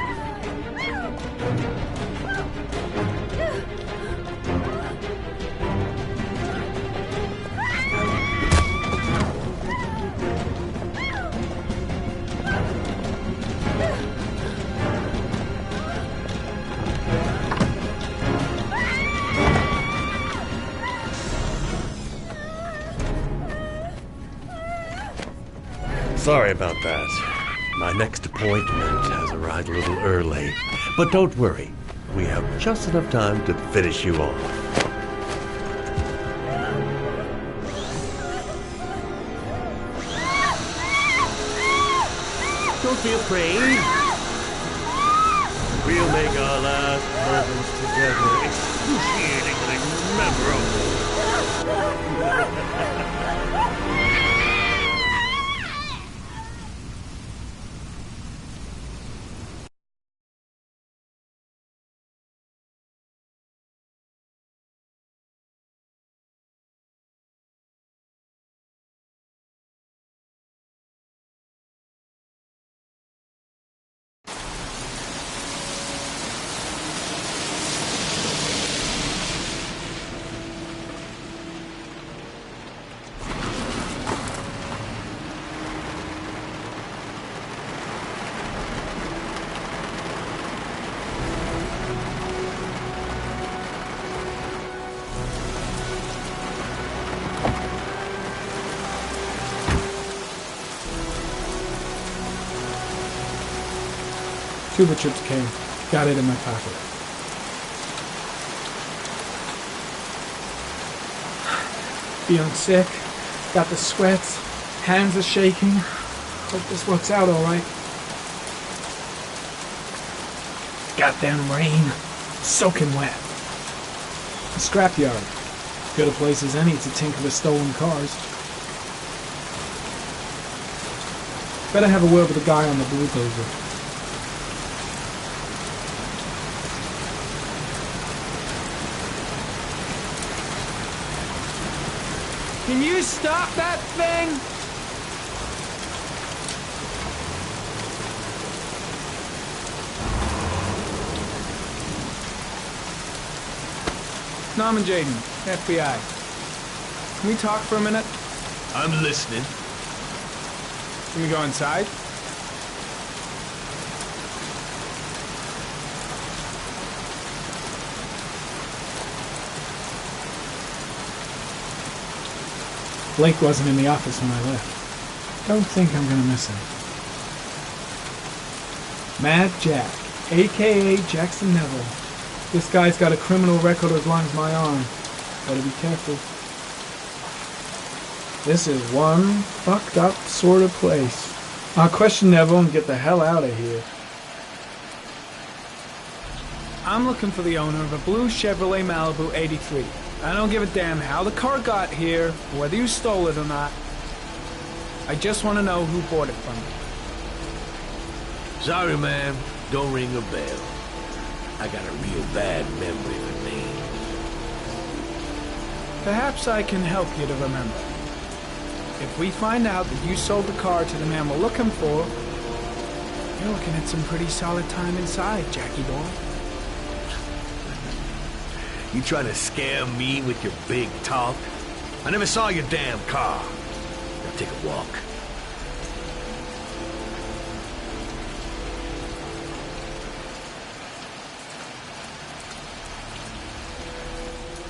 Sorry about that. My next appointment has arrived a little early. But don't worry. We have just enough time to finish you off. Don't be afraid. We'll make our last moments together excruciatingly memorable. Tuba chips came. Got it in my pocket. Feeling sick. Got the sweats. Hands are shaking. Hope this works out alright. Goddamn rain. Soaking wet. A scrapyard. Good a place as any to tinker with stolen cars. Better have a word with the guy on the bulldozer. Can you stop that thing? Norman Jaden, FBI. Can we talk for a minute? I'm listening. Can we go inside? Blake wasn't in the office when I left. Don't think I'm gonna miss him. Mad Jack, a.k.a. Jackson Neville. This guy's got a criminal record as long as my arm. Better be careful. This is one fucked up sort of place. I'll question Neville and get the hell out of here. I'm looking for the owner of a blue Chevrolet Malibu 83. I don't give a damn how the car got here, or whether you stole it or not. I just want to know who bought it from you. Sorry, man. Don't ring a bell. I got a real bad memory for names. Perhaps I can help you to remember. If we find out that you sold the car to the man we're looking for, you're looking at some pretty solid time inside, Jackie boy. You trying to scare me with your big talk? I never saw your damn car. Now take a walk.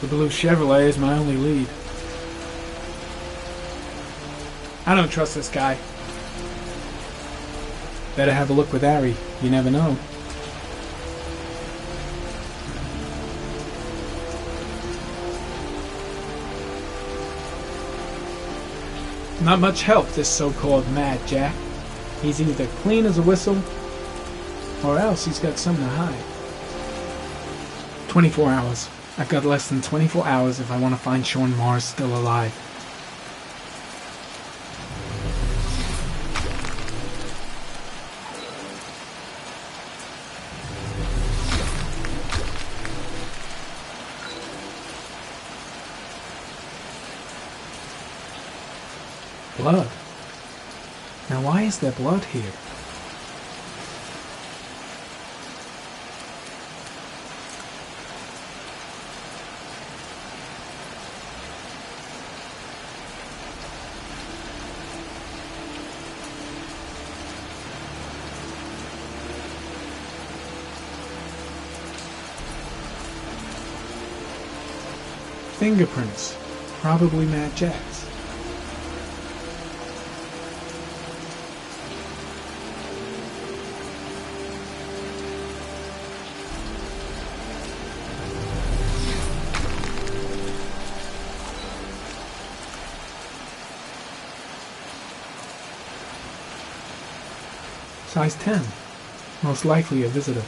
The blue Chevrolet is my only lead. I don't trust this guy. Better have a look with Harry. You never know. Not much help, this so-called Mad Jack. He's either clean as a whistle, or else he's got something to hide. 24 hours. I've got less than 24 hours if I want to find Sean Mars still alive. Blood. Now why is there blood here? Fingerprints. Probably Mad Jack's. Size 10. Most likely a visitor.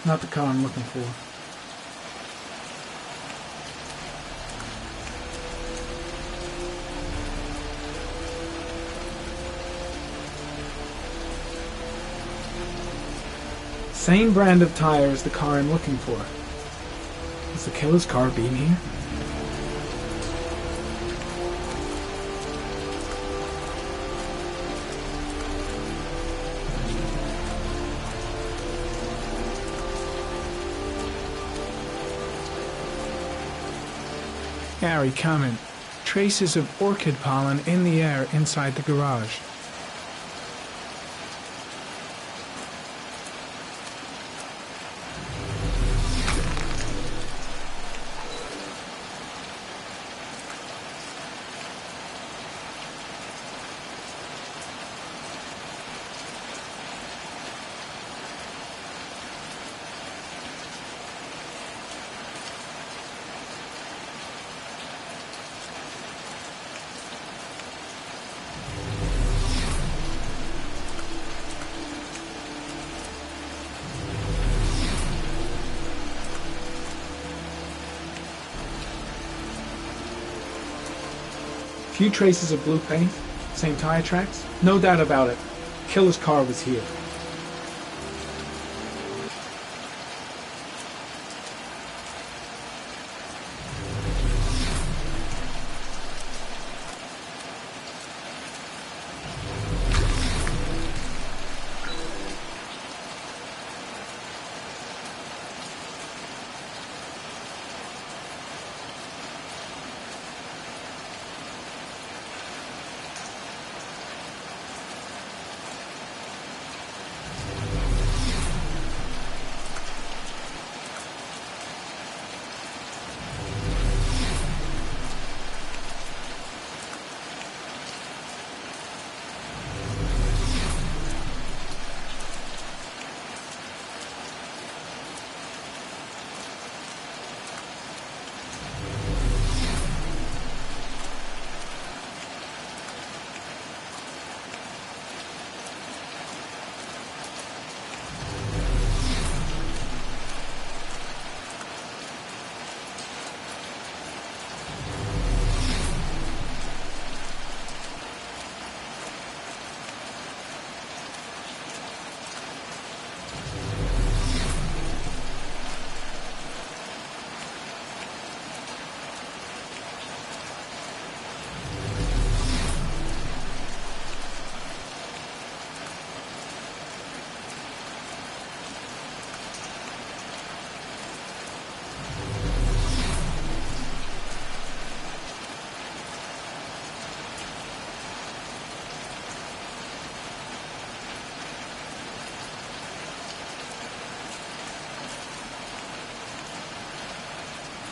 Not the car I'm looking for. Same brand of tire as the car I'm looking for. Has the killer's car been here? Gary, comment. Traces of orchid pollen in the air inside the garage. Few traces of blue paint, same tire tracks. No doubt about it. Killer's car was here.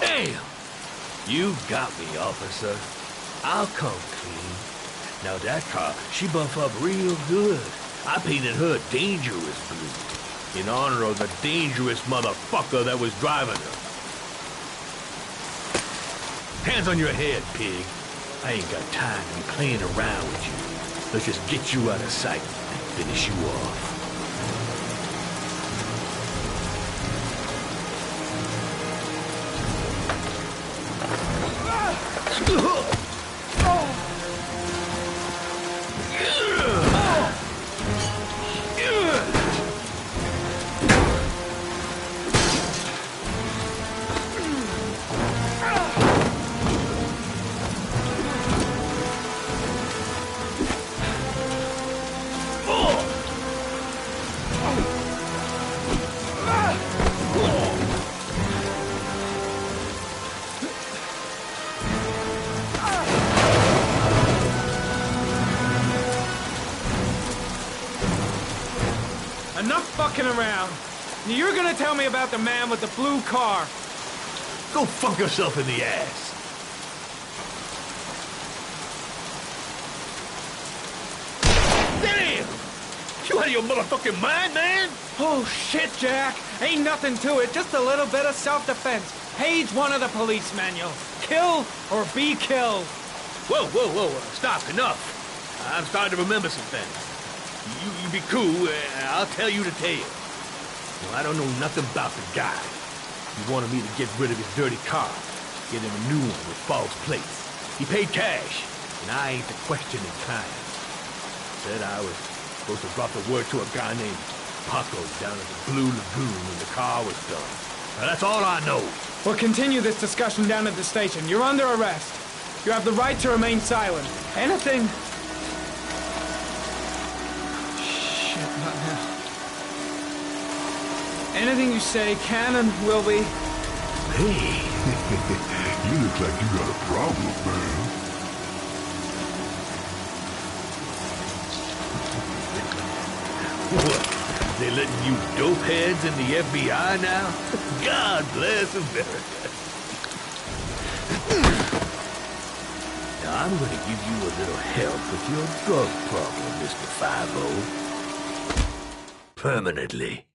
Damn! You got me, officer. I'll come clean. Now that car, she buff up real good. I painted her dangerous blue in honor of the dangerous motherfucker that was driving her. Hands on your head, pig. I ain't got time to be playing around with you. Let's just get you out of sight and finish you off. Enough fucking around. You're gonna tell me about the man with the blue car. Go fuck yourself in the ass. You out of your motherfucking mind, man? Oh, shit, Jack. Ain't nothing to it. Just a little bit of self-defense. Page 1 of the police manual. Kill or be killed. Whoa, whoa, whoa. Stop. Enough. I'm starting to remember some things. You be cool. I'll tell you the tale. Well, I don't know nothing about the guy. He wanted me to get rid of his dirty car. Get him a new one with false plates. He paid cash, and I ain't the questioning kind. Said I was supposed to drop the word to a guy named Paco down at the Blue Lagoon when the car was done. Now, that's all I know. We'll continue this discussion down at the station. You're under arrest. You have the right to remain silent. Anything... Shit, not now. Anything you say can and will be... Hey, you look like you got a problem, man. What? They letting you dope heads in the FBI now? God bless America. Now, I'm gonna give you a little help with your drug problem, Mr. 5-0. Permanently.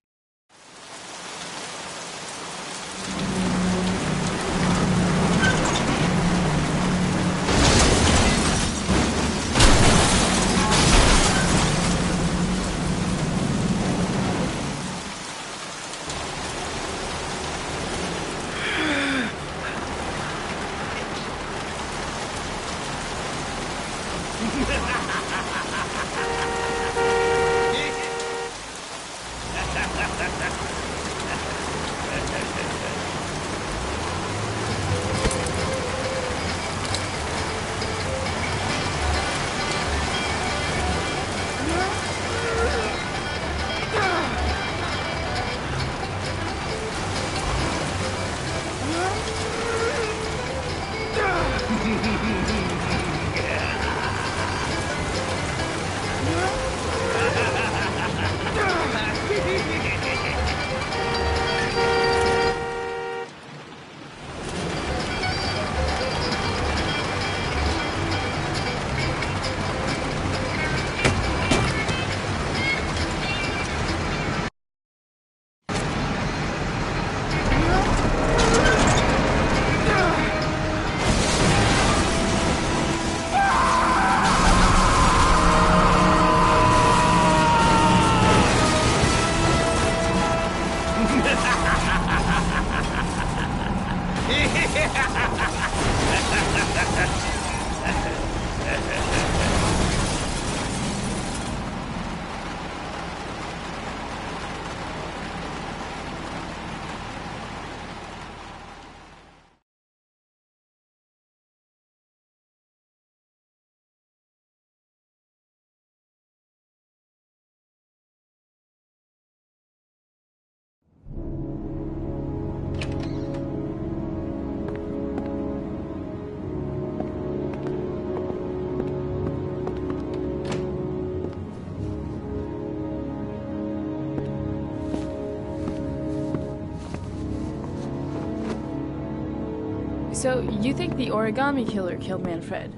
So, you think the origami killer killed Manfred?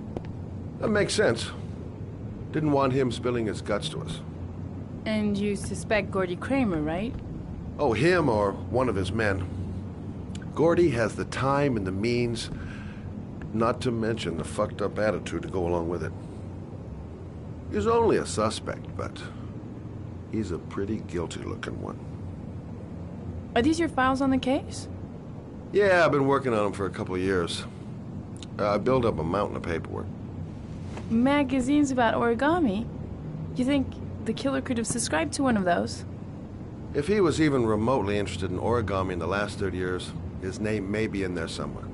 That makes sense. Didn't want him spilling his guts to us. And you suspect Gordy Kramer, right? Oh, him or one of his men. Gordy has the time and the means, not to mention the fucked up attitude to go along with it. He's only a suspect, but he's a pretty guilty looking one. Are these your files on the case? Yeah, I've been working on them for a couple of years. I built up a mountain of paperwork. Magazines about origami? You think the killer could have subscribed to one of those? If he was even remotely interested in origami in the last 30 years, his name may be in there somewhere.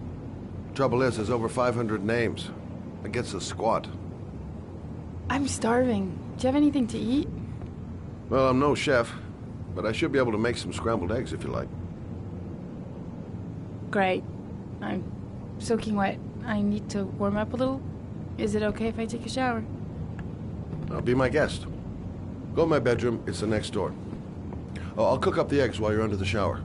Trouble is, there's over 500 names. It gets us squat. I'm starving. Do you have anything to eat? Well, I'm no chef, but I should be able to make some scrambled eggs if you like. Great. I'm soaking wet. I need to warm up a little. Is it okay if I take a shower? Be my guest. Go in my bedroom. It's the next door. Oh, I'll cook up the eggs while you're under the shower.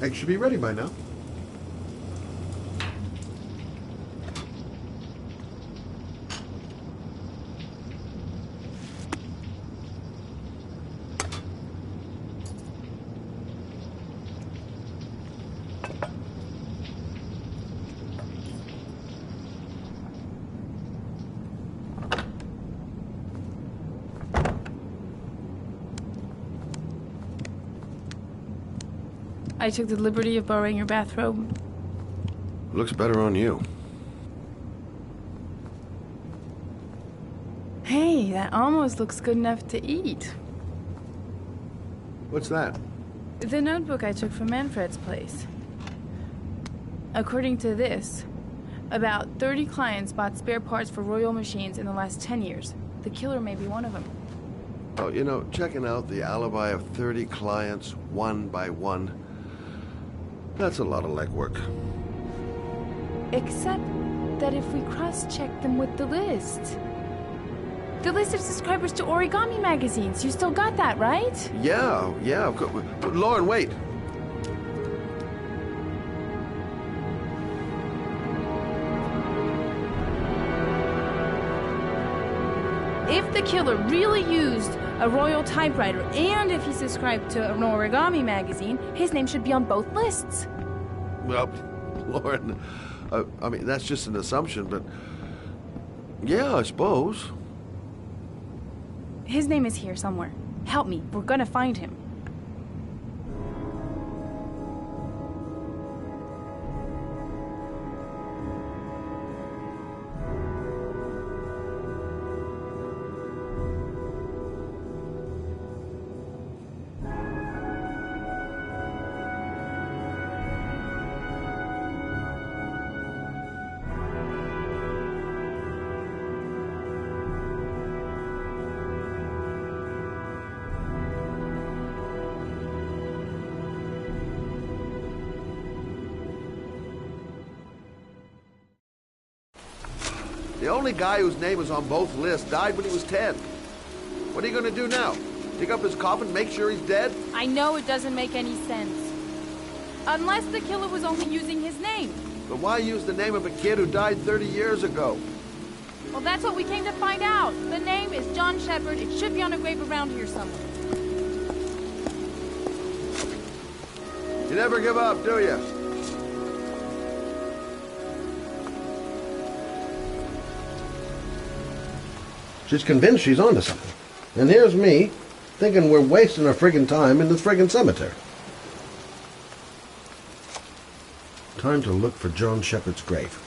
Eggs should be ready by now. I took the liberty of borrowing your bathrobe. Looks better on you. Hey, that almost looks good enough to eat. What's that? The notebook I took from Manfred's place. According to this, about 30 clients bought spare parts for Royal machines in the last 10 years. The killer may be one of them. Oh, you know, checking out the alibi of 30 clients one by one, that's a lot of legwork. Except that if we cross-check them with the list. The list of subscribers to Origami magazines. You still got that, right? Yeah, of course. Lauren, wait. If the killer really used a Royal typewriter, and if he subscribed to an Origami magazine, his name should be on both lists. Well, Lauren, I mean, that's just an assumption, but yeah, I suppose. His name is here somewhere. Help me. We're gonna find him. The only guy whose name is on both lists died when he was 10. What are you going to do now? Dig up his coffin, make sure he's dead? I know it doesn't make any sense. Unless the killer was only using his name. But why use the name of a kid who died 30 years ago? Well, that's what we came to find out. The name is John Shepard. It should be on a grave around here somewhere. You never give up, do you? She's convinced she's onto something. And here's me, thinking we're wasting our friggin' time in the friggin' cemetery. Time to look for John Shepard's grave.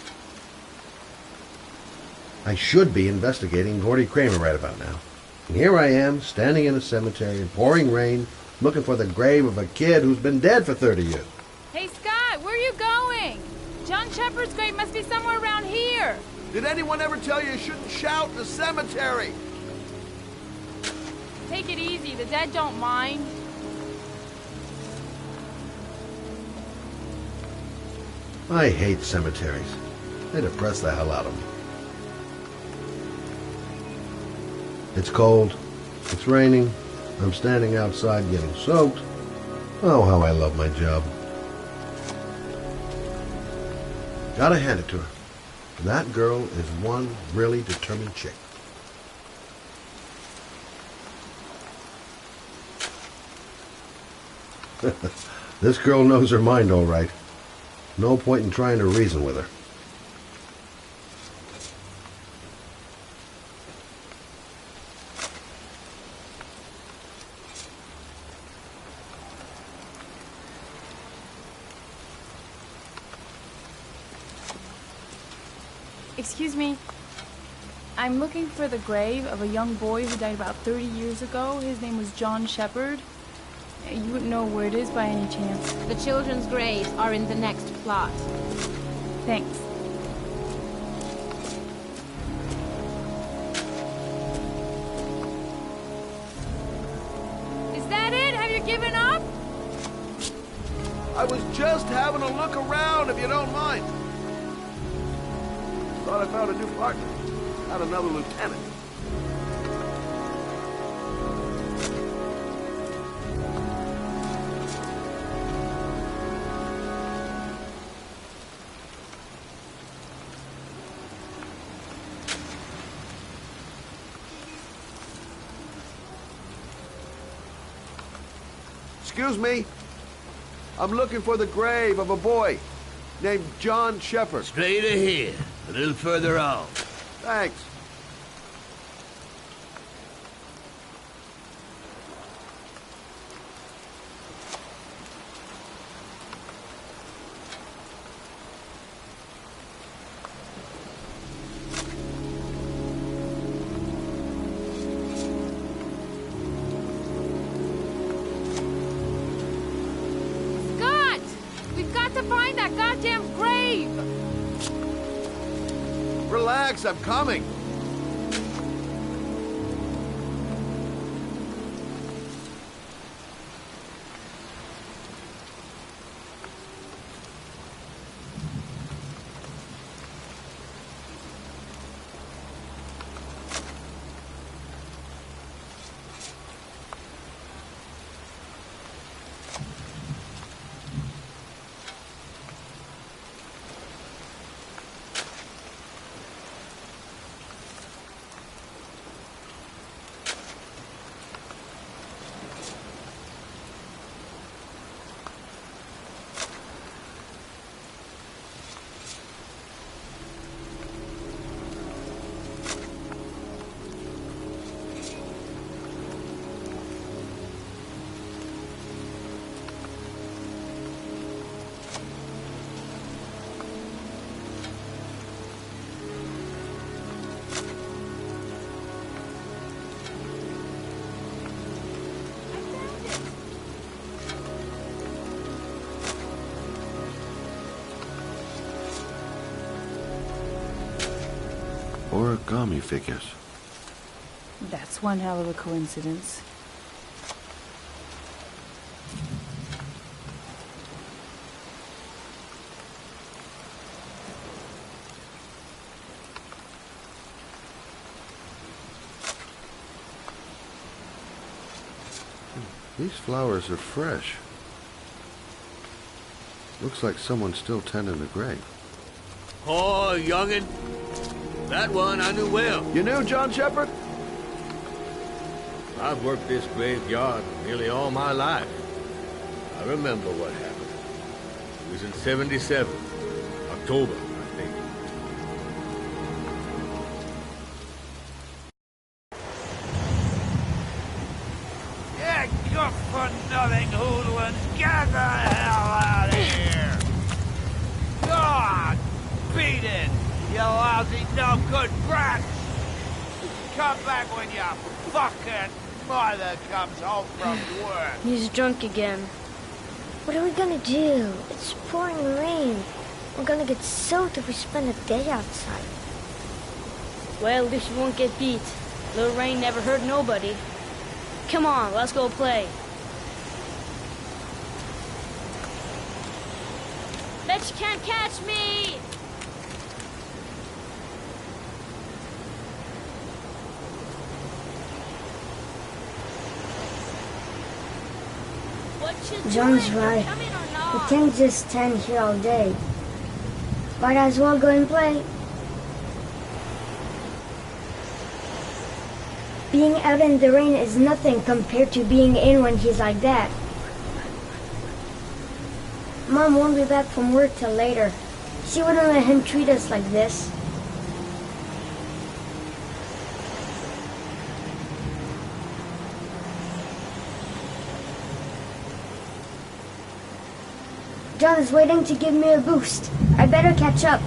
I should be investigating Gordy Kramer right about now. And here I am, standing in a cemetery in pouring rain, looking for the grave of a kid who's been dead for 30 years. Hey, Scott, where are you going? John Shepard's grave must be somewhere around here. Did anyone ever tell you shouldn't shout in the cemetery? Take it easy. The dead don't mind. I hate cemeteries. They depress the hell out of me. It's cold. It's raining. I'm standing outside getting soaked. Oh, how I love my job. Gotta hand it to her. That girl is one really determined chick. This girl knows her mind all right. No point in trying to reason with her. Excuse me. I'm looking for the grave of a young boy who died about 30 years ago. His name was John Shepard. You wouldn't know where it is by any chance. The children's graves are in the next plot. Thanks. Is that it? Have you given up? I was just having a look around, if you don't mind. Thought I found a new partner. Not another lieutenant. Excuse me? I'm looking for the grave of a boy named John Shepard. Straight ahead, a little further on. Thanks. Relax, I'm coming. Origami figures. That's one hell of a coincidence. These flowers are fresh. Looks like someone's still tending the grave. Oh, youngin'. That one I knew well. You knew John Shepard? I've worked this graveyard nearly all my life. I remember what happened. It was in 77. October, I think. Yeah, good-for-nothing hoodlums, get the hell out of here! God, beat it! You lousy, no-good brats! Come back when your fucking mother comes home from work. He's drunk again. What are we gonna do? It's pouring rain. We're gonna get soaked if we spend a day outside. Well, at least we won't get beat. Little rain never hurt nobody. Come on, let's go play. Bet you can't catch me! John's right. We can't just stand here all day. Might as well go and play. Being out in the rain is nothing compared to being in when he's like that. Mom won't be back from work till later. She wouldn't let him treat us like this. John is waiting to give me a boost. I better catch up.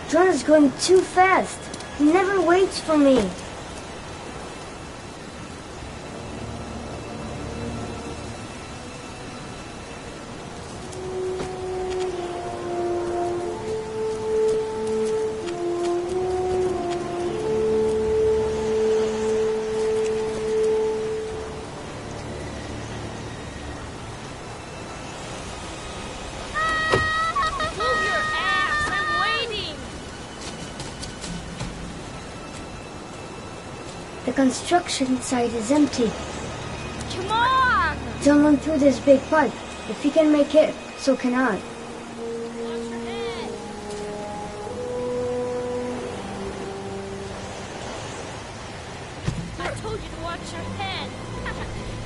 John is going too fast. He never waits for me. construction site is empty. Come on! Someone threw this big pipe. If he can make it, so can I. I told you to watch your head.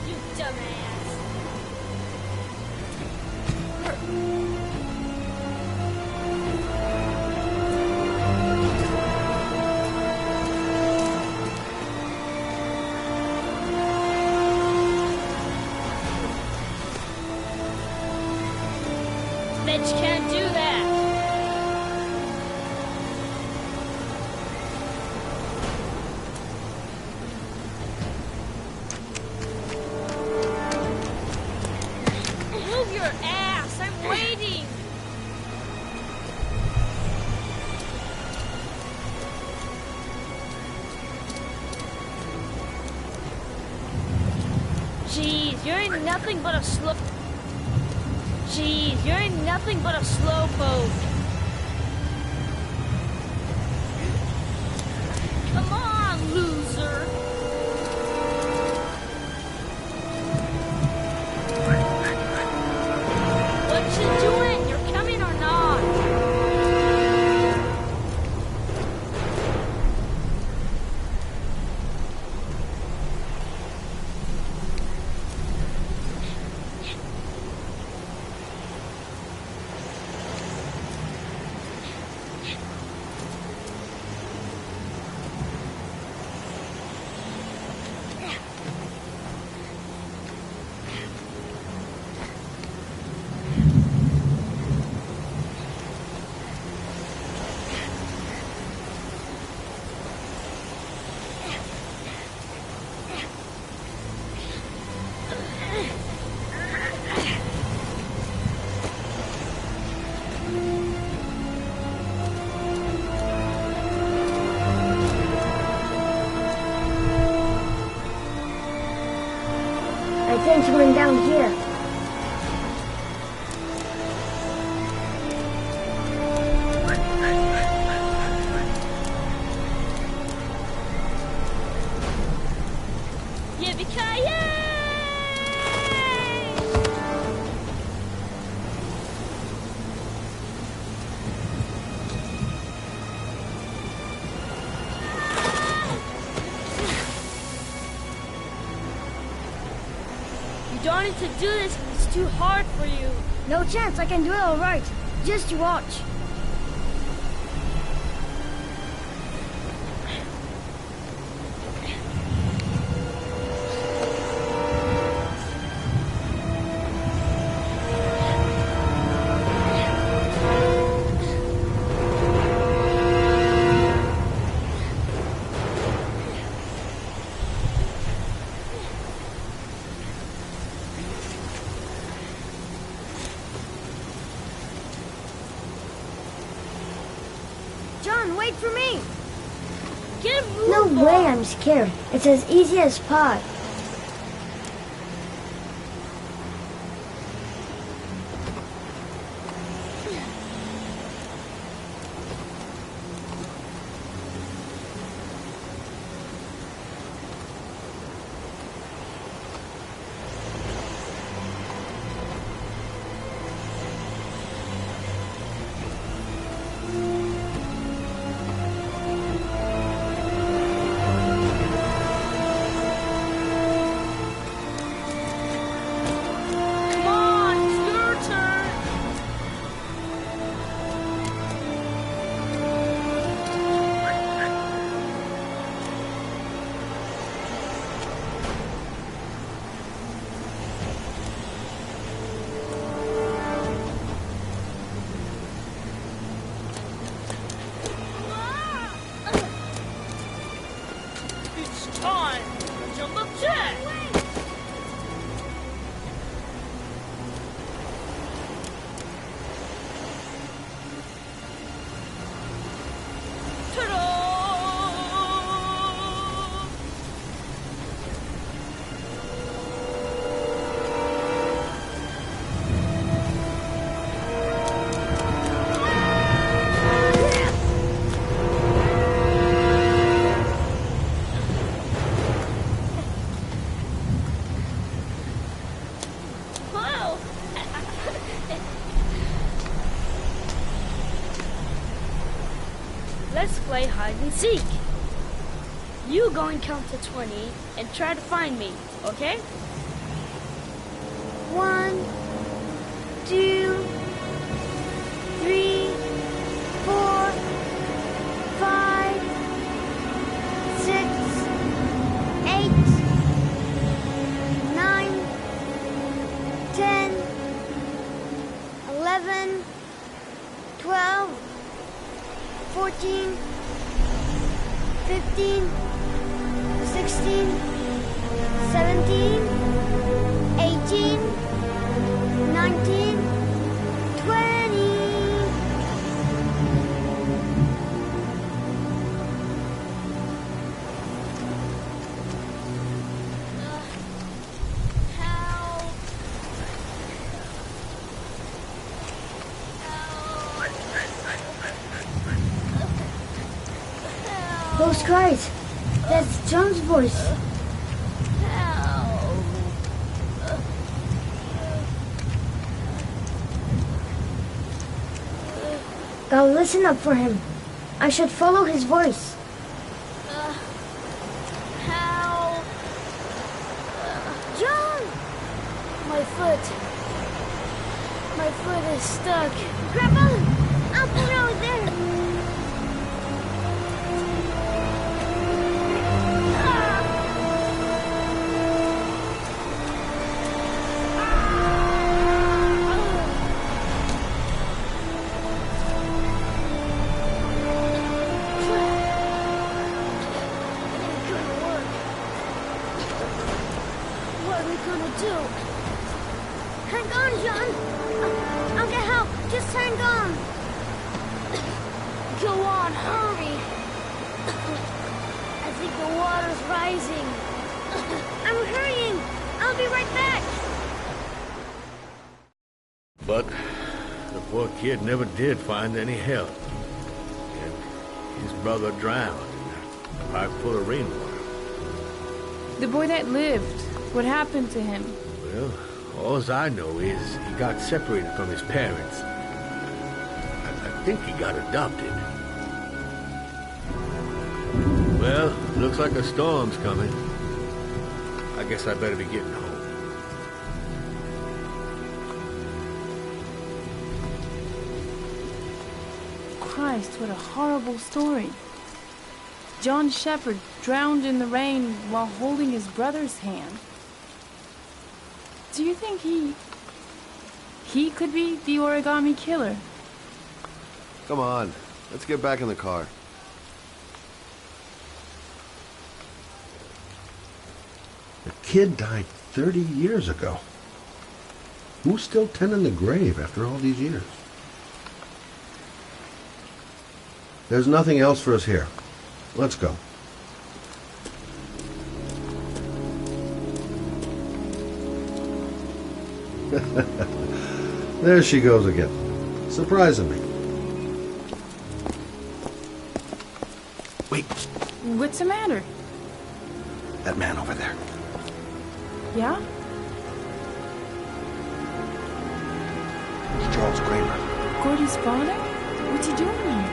You dumbass. Bet you can't do that. Move your ass. I'm waiting. Jeez, you're in nothing but a slow... Jeez, you're in nothing but a slowpoke. Come on, loser. What you doing? You're coming or not? I think he went down here. Yippee-ki-yay! You don't need to do this. It's too hard for you. No chance, I can do it all right. Just you watch. John, wait for me! Get a move No on. way I'm scared. It's as easy as pie. Let's play hide and seek. You go and count to 20 and try to find me, okay? 1, 2, 3, 4, 5, 6, 8, 9, 10, 11, 12, 14, 15, 16, 17, 18, 19, 20. Those cries. That's John's voice. Gotta listen up for him. I should follow his voice. Help! John! My foot. My foot is stuck. Grab on! I'll put it over there. Hang on, John. I'll get help. Just hang on. Go on, hurry. I think the water's rising. I'm hurrying. I'll be right back. But the poor kid never did find any help. And his brother drowned in a pipe full of rainwater. The boy that lived, what happened to him? Well, all I know is he got separated from his parents. I think he got adopted. Well, looks like a storm's coming. I guess I better be getting home. Christ, what a horrible story. John Shepherd drowned in the rain while holding his brother's hand. Do you think he could be the origami killer? Come on, let's get back in the car. The kid died 30 years ago. Who's still tending the grave after all these years? There's nothing else for us here. Let's go. There she goes again, surprising me. Wait. What's the matter? That man over there. Yeah? It's Charles Kramer. Gordy's father? What's he doing here?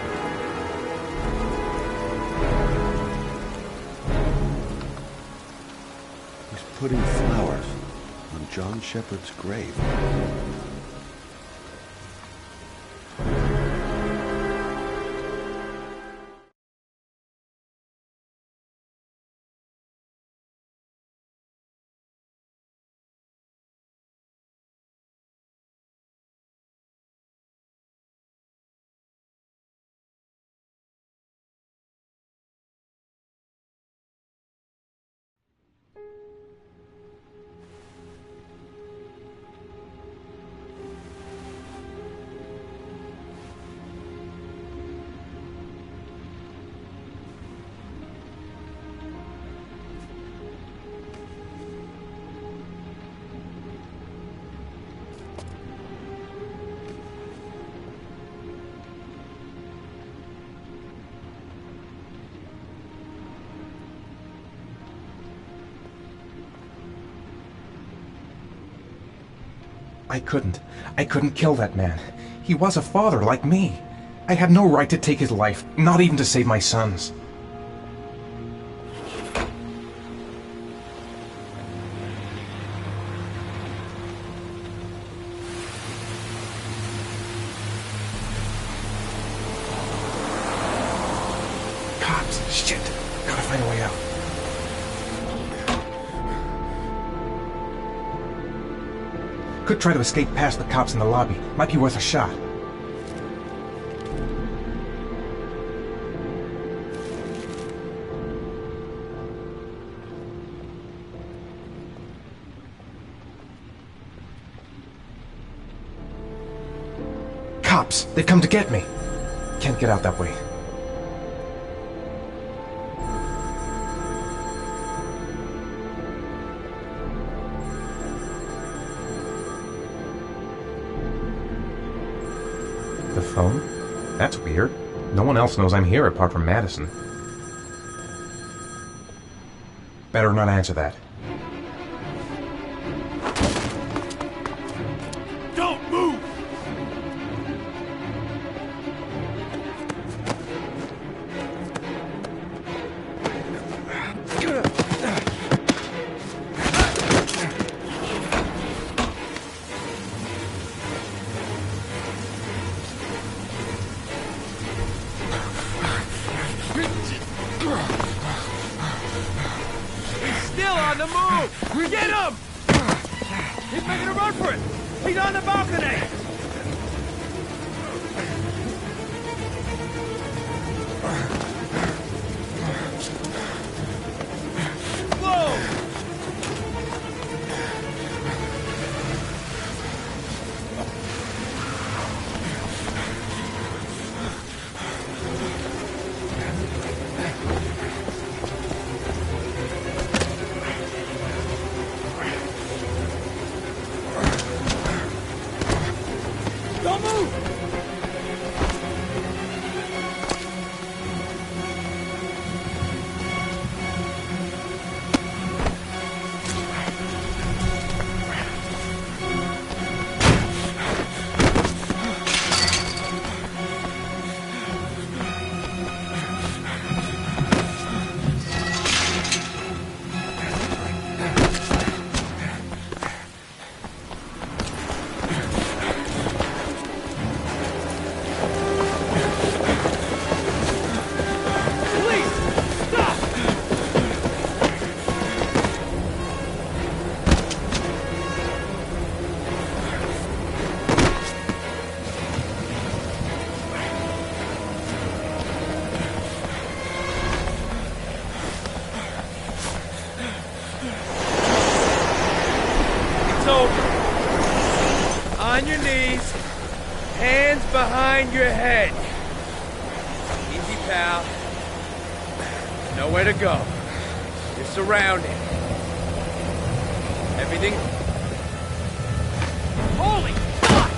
He's putting flowers on John Shepherd's grave. I couldn't kill that man. He was a father like me. I had no right to take his life, not even to save my son's. Cops, shit. Gotta find a way out. Could try to escape past the cops in the lobby. Might be worth a shot. Cops! They've come to get me! Can't get out that way. The phone? That's weird. No one else knows I'm here apart from Madison. Better not answer that. Don't move! Still on the move! Get him! He's making a run for it! He's on the balcony! Whoa! Don't move! It's over. On your knees, hands behind your head. Easy, pal. Nowhere to go. You're surrounded. Everything... Holy fuck!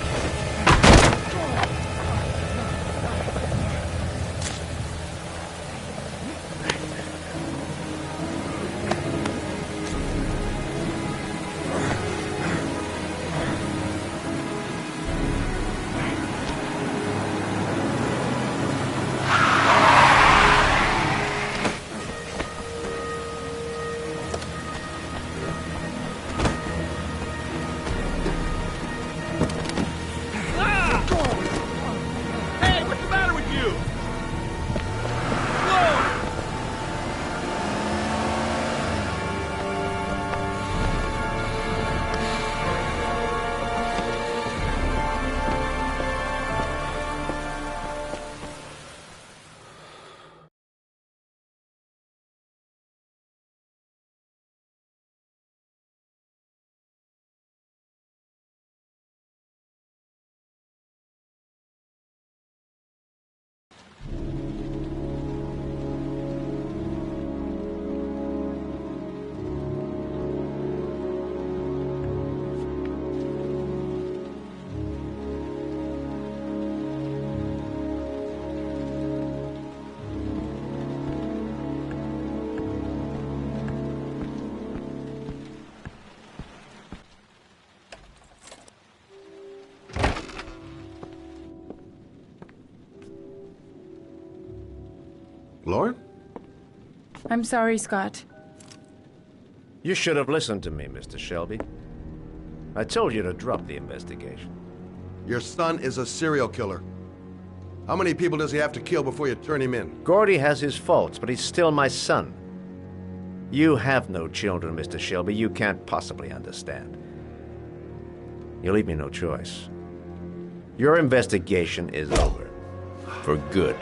Lauren? I'm sorry, Scott. You should have listened to me, Mr. Shelby. I told you to drop the investigation. Your son is a serial killer. How many people does he have to kill before you turn him in? Gordy has his faults, but he's still my son. You have no children, Mr. Shelby. You can't possibly understand. You leave me no choice. Your investigation is over. For good.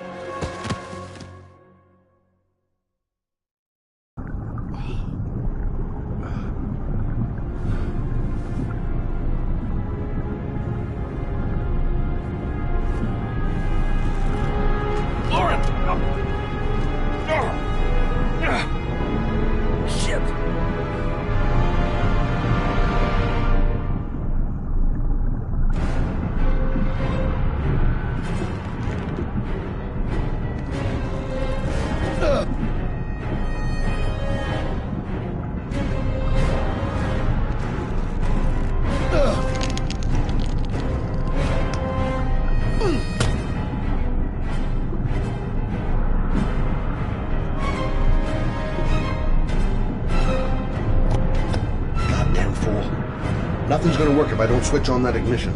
Nothing's gonna work if I don't switch on that ignition.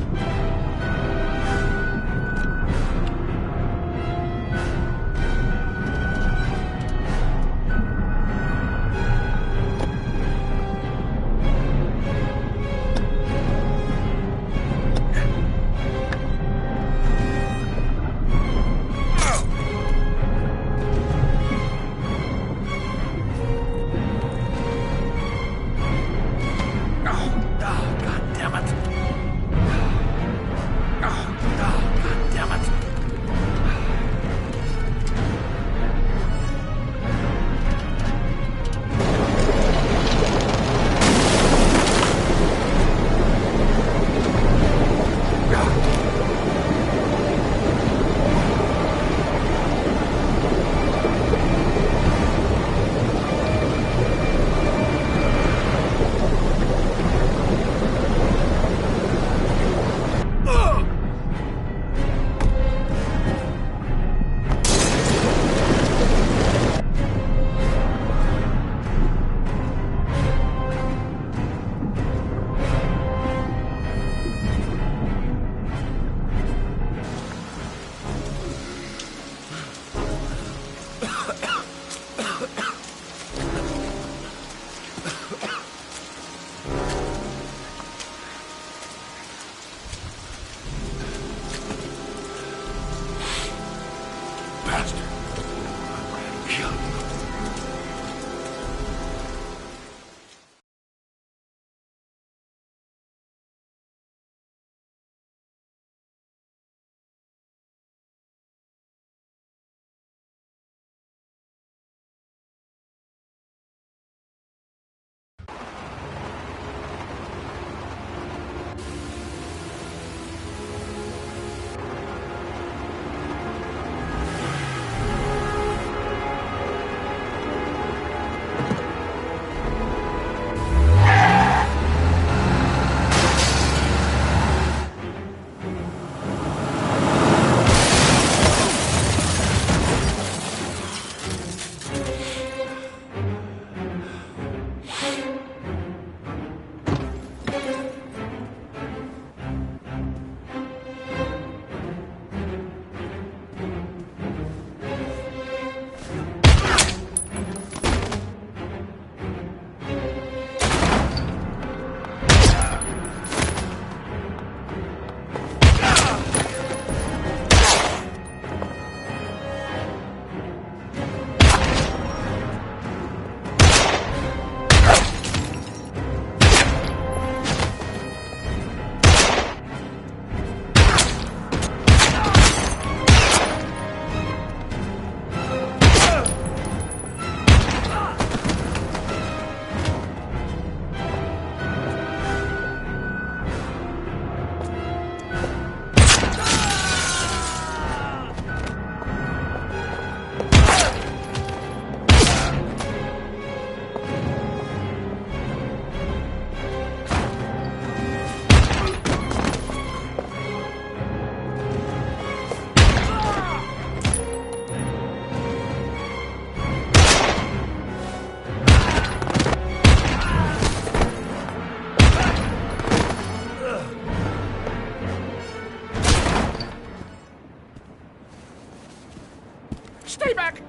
Stay back!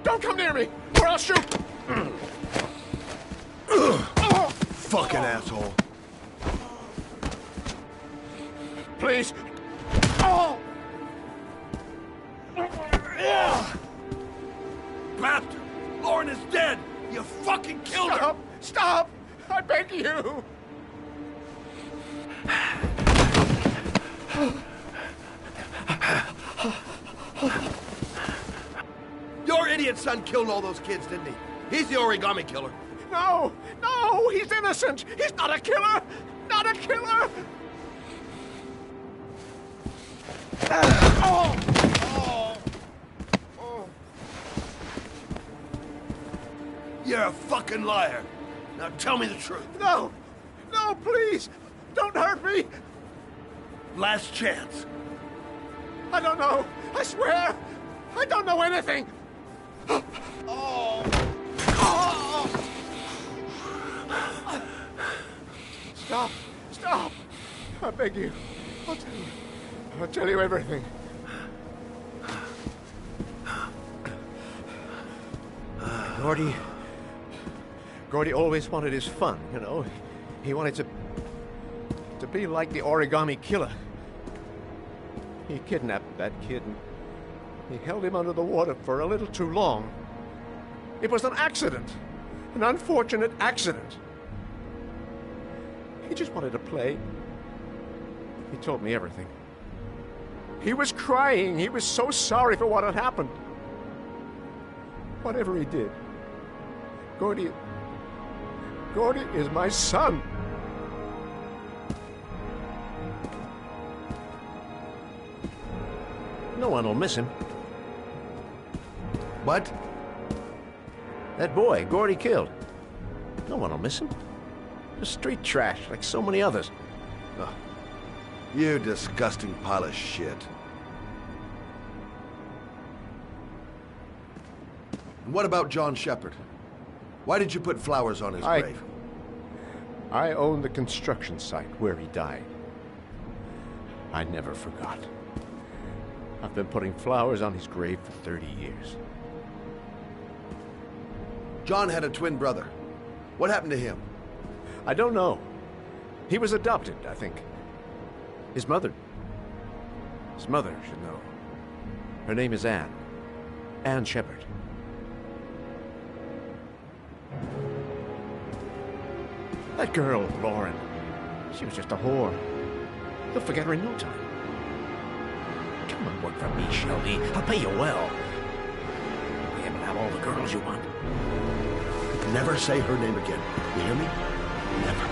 Don't come near me, or I'll shoot! Fucking asshole. Please. Oh! Bastard! Lauren is dead! You fucking killed her! Stop! I beg you! Your idiot son killed all those kids, didn't he? He's the origami killer. No! No! He's innocent! He's not a killer! Not a killer! Oh! Oh! Oh! You're a fucking liar. Now tell me the truth. No! No, please! Don't hurt me! Last chance. I don't know. I swear. I don't know anything. Oh. Oh. Stop. Stop. I beg you. I'll tell you. I'll tell you everything. Gordy always wanted his fun, you know. He wanted to be like the origami killer. He kidnapped that kid and he held him under the water for a little too long. It was an accident. An unfortunate accident. He just wanted to play. He told me everything. He was crying. He was so sorry for what had happened. Whatever he did, Gordy is my son. No one will miss him. What? That boy, Gordy killed. No one will miss him. Just street trash, like so many others. Oh, you disgusting pile of shit. And what about John Shepard? Why did you put flowers on his grave? I own the construction site where he died. I never forgot. I've been putting flowers on his grave for 30 years. John had a twin brother. What happened to him? I don't know. He was adopted, I think. His mother should know. Her name is Anne. Anne Shepard. That girl, Lauren, she was just a whore. You'll forget her in no time. Come and work for me, Shelby. I'll pay you well. You'll be able to have all the girls you want. Never say her name again. You hear me? Never.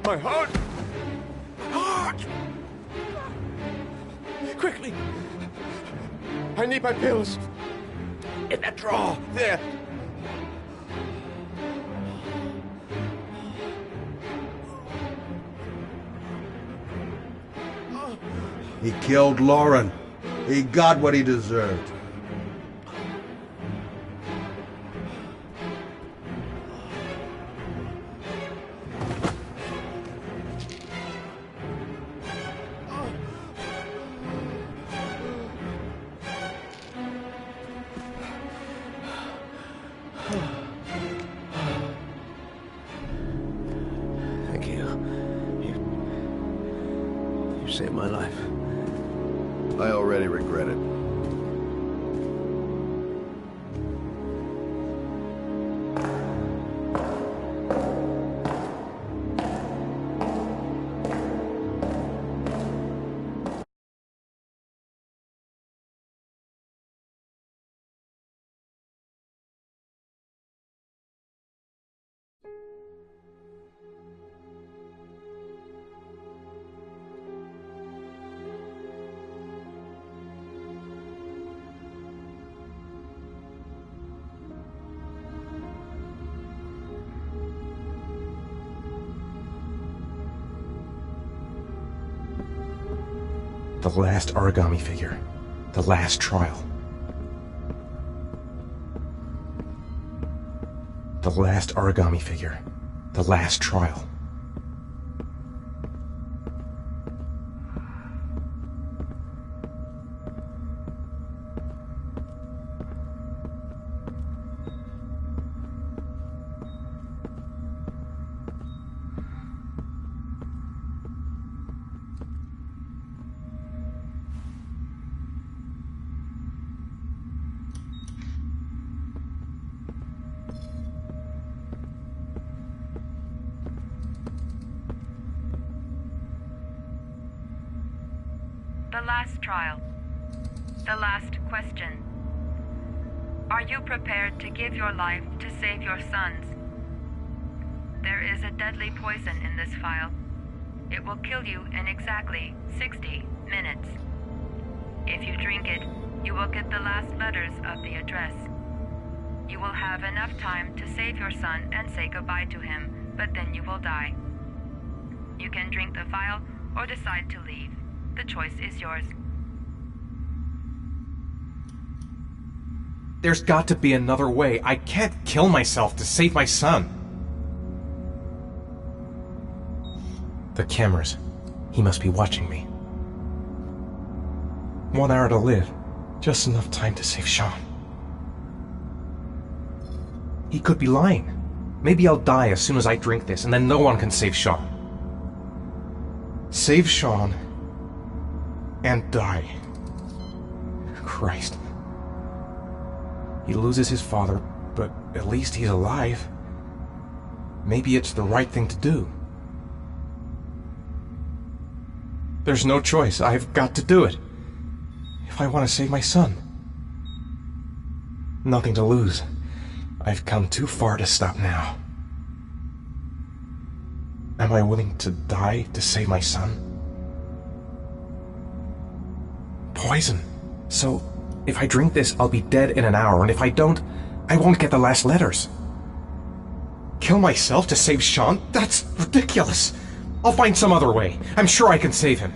My heart! Heart! Quickly! I need my pills. In that drawer. There. He killed Lauren. He got what he deserved. Thank you. You saved my life. I already regret it. The last origami figure. The last trial. The last origami figure. The last trial. The last trial. The last question. Are you prepared to give your life to save your sons? There is a deadly poison in this vial. It will kill you in exactly 60 minutes. If you drink it, you will get the last letters of the address. You will have enough time to save your son and say goodbye to him, but then you will die. You can drink the vial or decide to leave. The choice is yours. There's got to be another way. I can't kill myself to save my son. The cameras. He must be watching me. 1 hour to live. Just enough time to save Sean. He could be lying. Maybe I'll die as soon as I drink this, and then no one can save Sean. Save Sean and die. Christ. He loses his father, but at least he's alive. Maybe it's the right thing to do. There's no choice. I've got to do it. If I want to save my son. Nothing to lose. I've come too far to stop now. Am I willing to die to save my son? Poison. So, if I drink this, I'll be dead in an hour, and if I don't, I won't get the last letters. Kill myself to save Sean? That's ridiculous. I'll find some other way. I'm sure I can save him.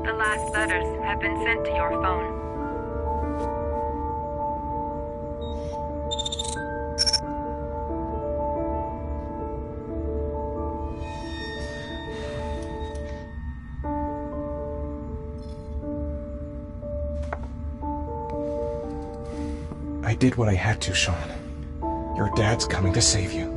The last letters have been sent to your phone. I did what I had to, Sean. Your dad's coming to save you.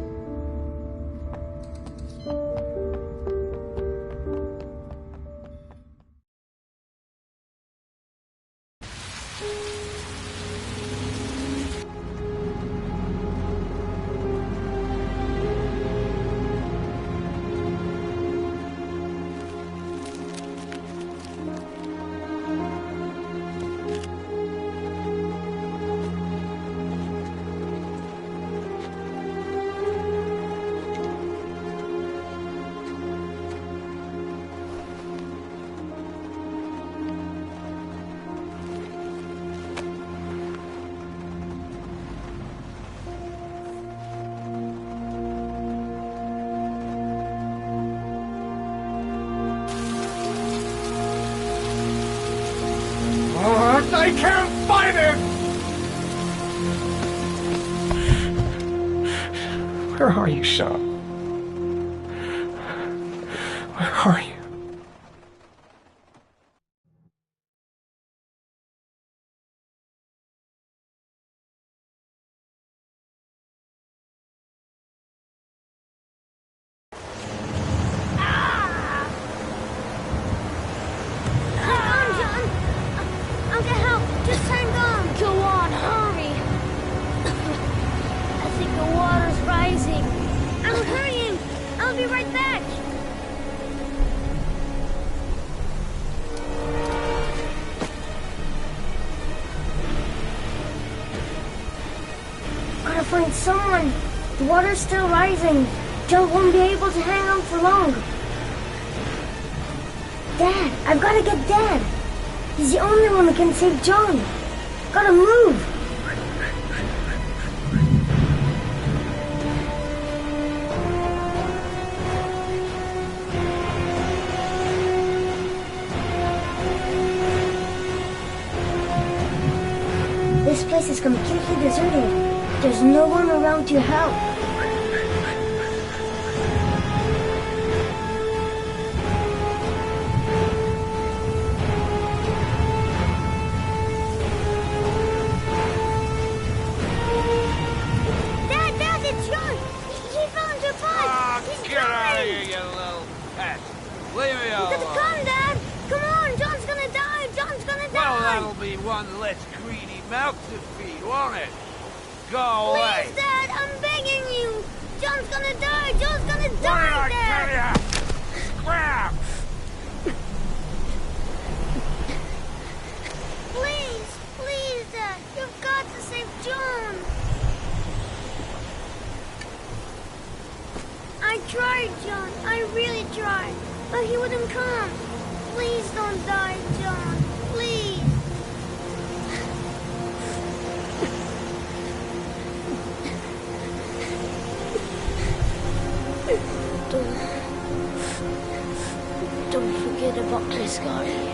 I can't fight him! Where are you, Sean? Where are you? Come on, John. I'll get help. Just hang on. Go on, hurry. find someone. The water's still rising. John won't be able to hang on for long. Dad, I've got to get Dad. He's the only one who can save John. Gotta move. This place is completely deserted. There's no one around to help. Dad, it's John! He fell into a pipe! He's Get out of drowning! here, you little pest. Leave me You alone. gotta come, Dad! Come on, John's gonna die! John's gonna Well, die! that'll be one less greedy mouth to feed, won't it? Go away. Please, Dad, I'm begging you! John's gonna die! John's gonna What die, did I Dad! tell ya? Scrap! Please, Dad, you've got to save John! I tried, John. I really tried. But he wouldn't come. Please don't die, John. Please. Don't forget about my Scotty.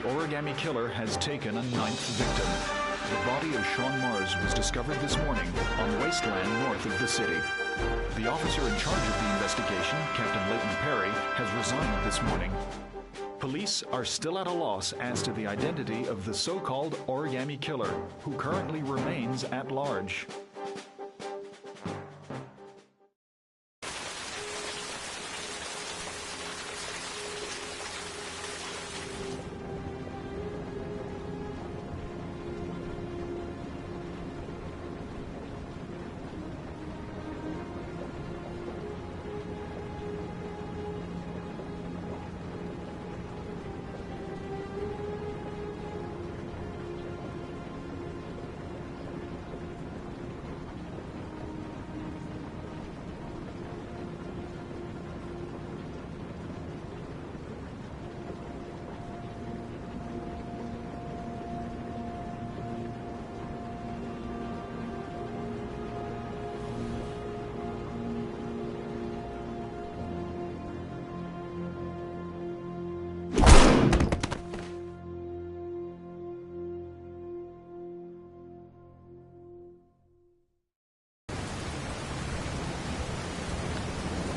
origami killer has taken a 9th victim. The body of Sean Mars was discovered this morning on wasteland north of the city. The officer in charge of the investigation, Captain Leighton Perry, has resigned this morning. Police are still at a loss as to the identity of the so-called origami killer, who currently remains at large.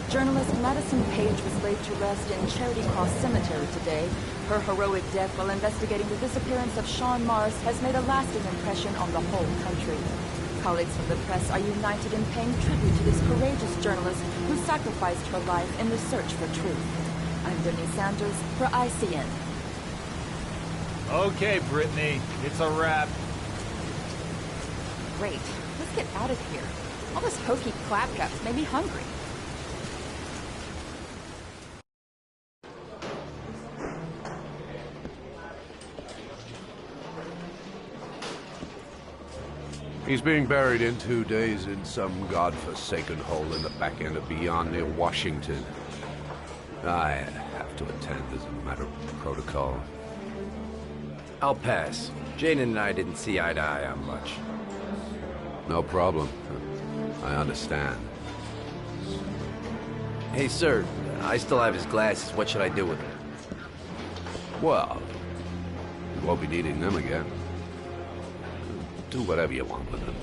Journalist Madison Page was laid to rest in Charity Cross Cemetery today. Her heroic death while investigating the disappearance of Sean Mars has made a lasting impression on the whole country. Colleagues from the press are united in paying tribute to this courageous journalist who sacrificed her life in the search for truth. I'm Brittany Sanders for ICN. Okay, Brittany, it's a wrap. Great. Let's get out of here. All this hokey claptraps made me hungry. He's being buried in 2 days in some godforsaken hole in the back end of beyond near Washington. I have to attend as a matter of protocol. I'll pass. Jaden and I didn't see eye to eye on much. No problem. I understand. Hey, sir, I still have his glasses. What should I do with them? Well, you won't be needing them again. Do whatever you want with them.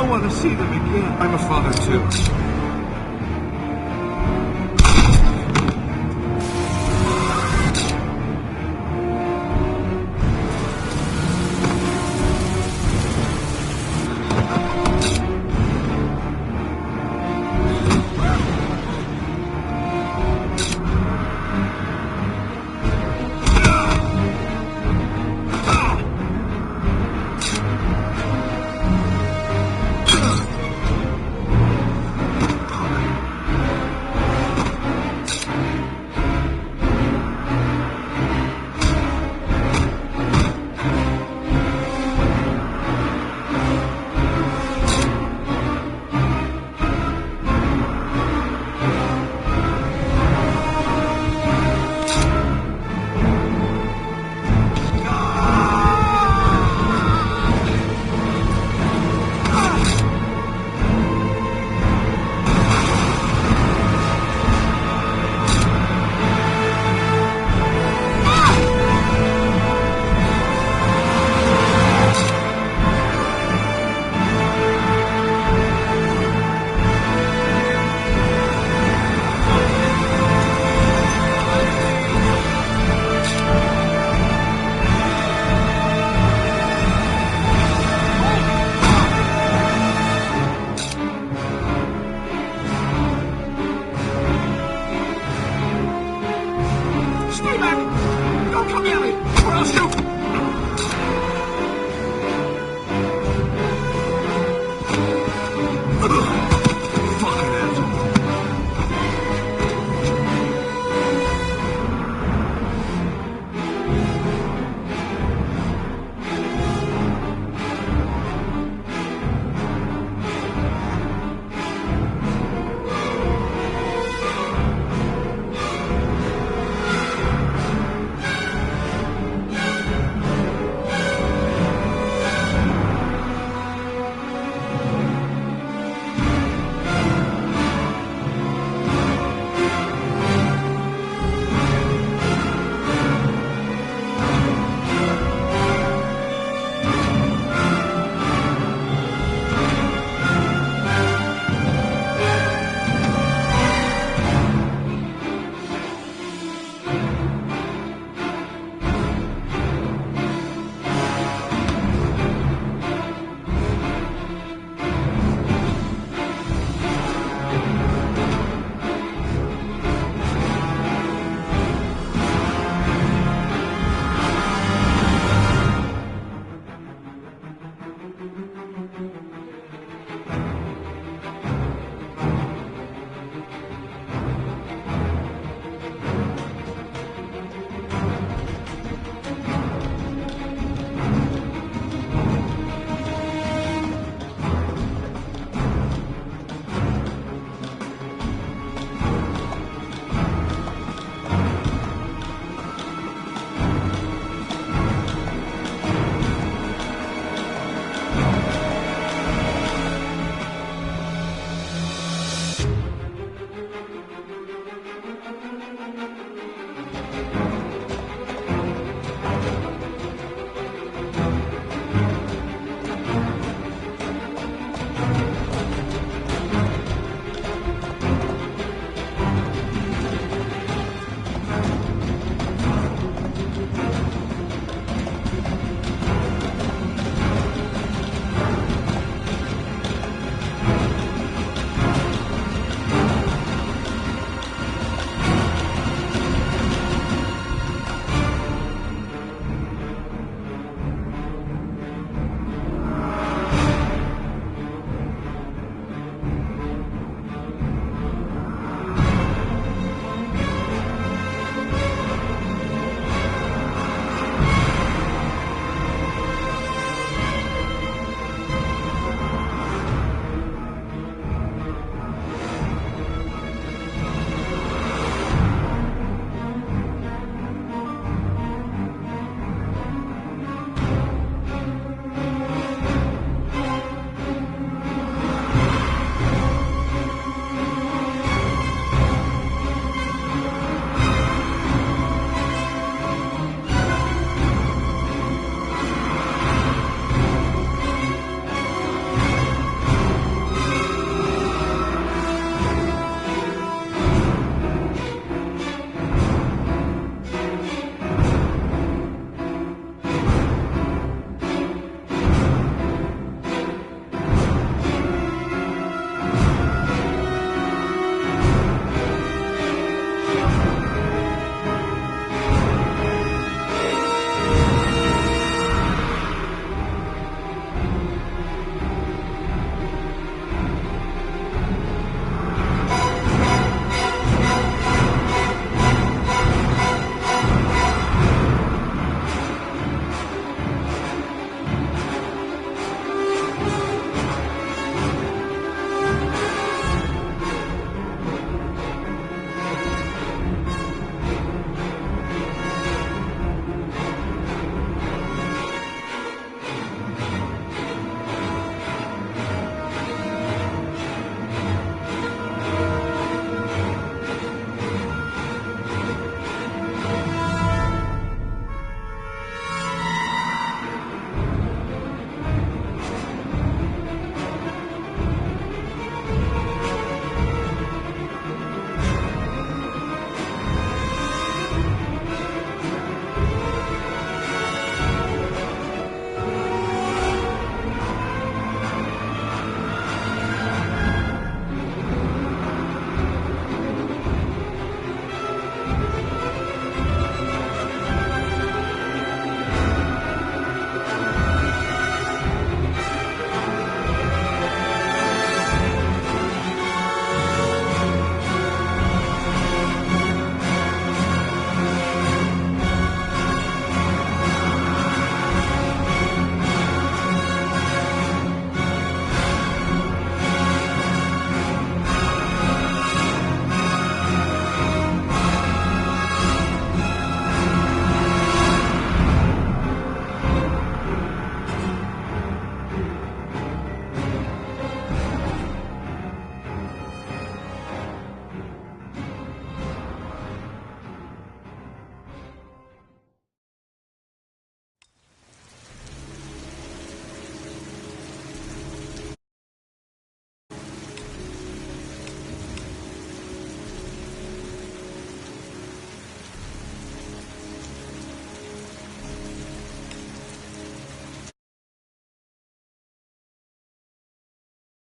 I want to see them again. I'm a father too.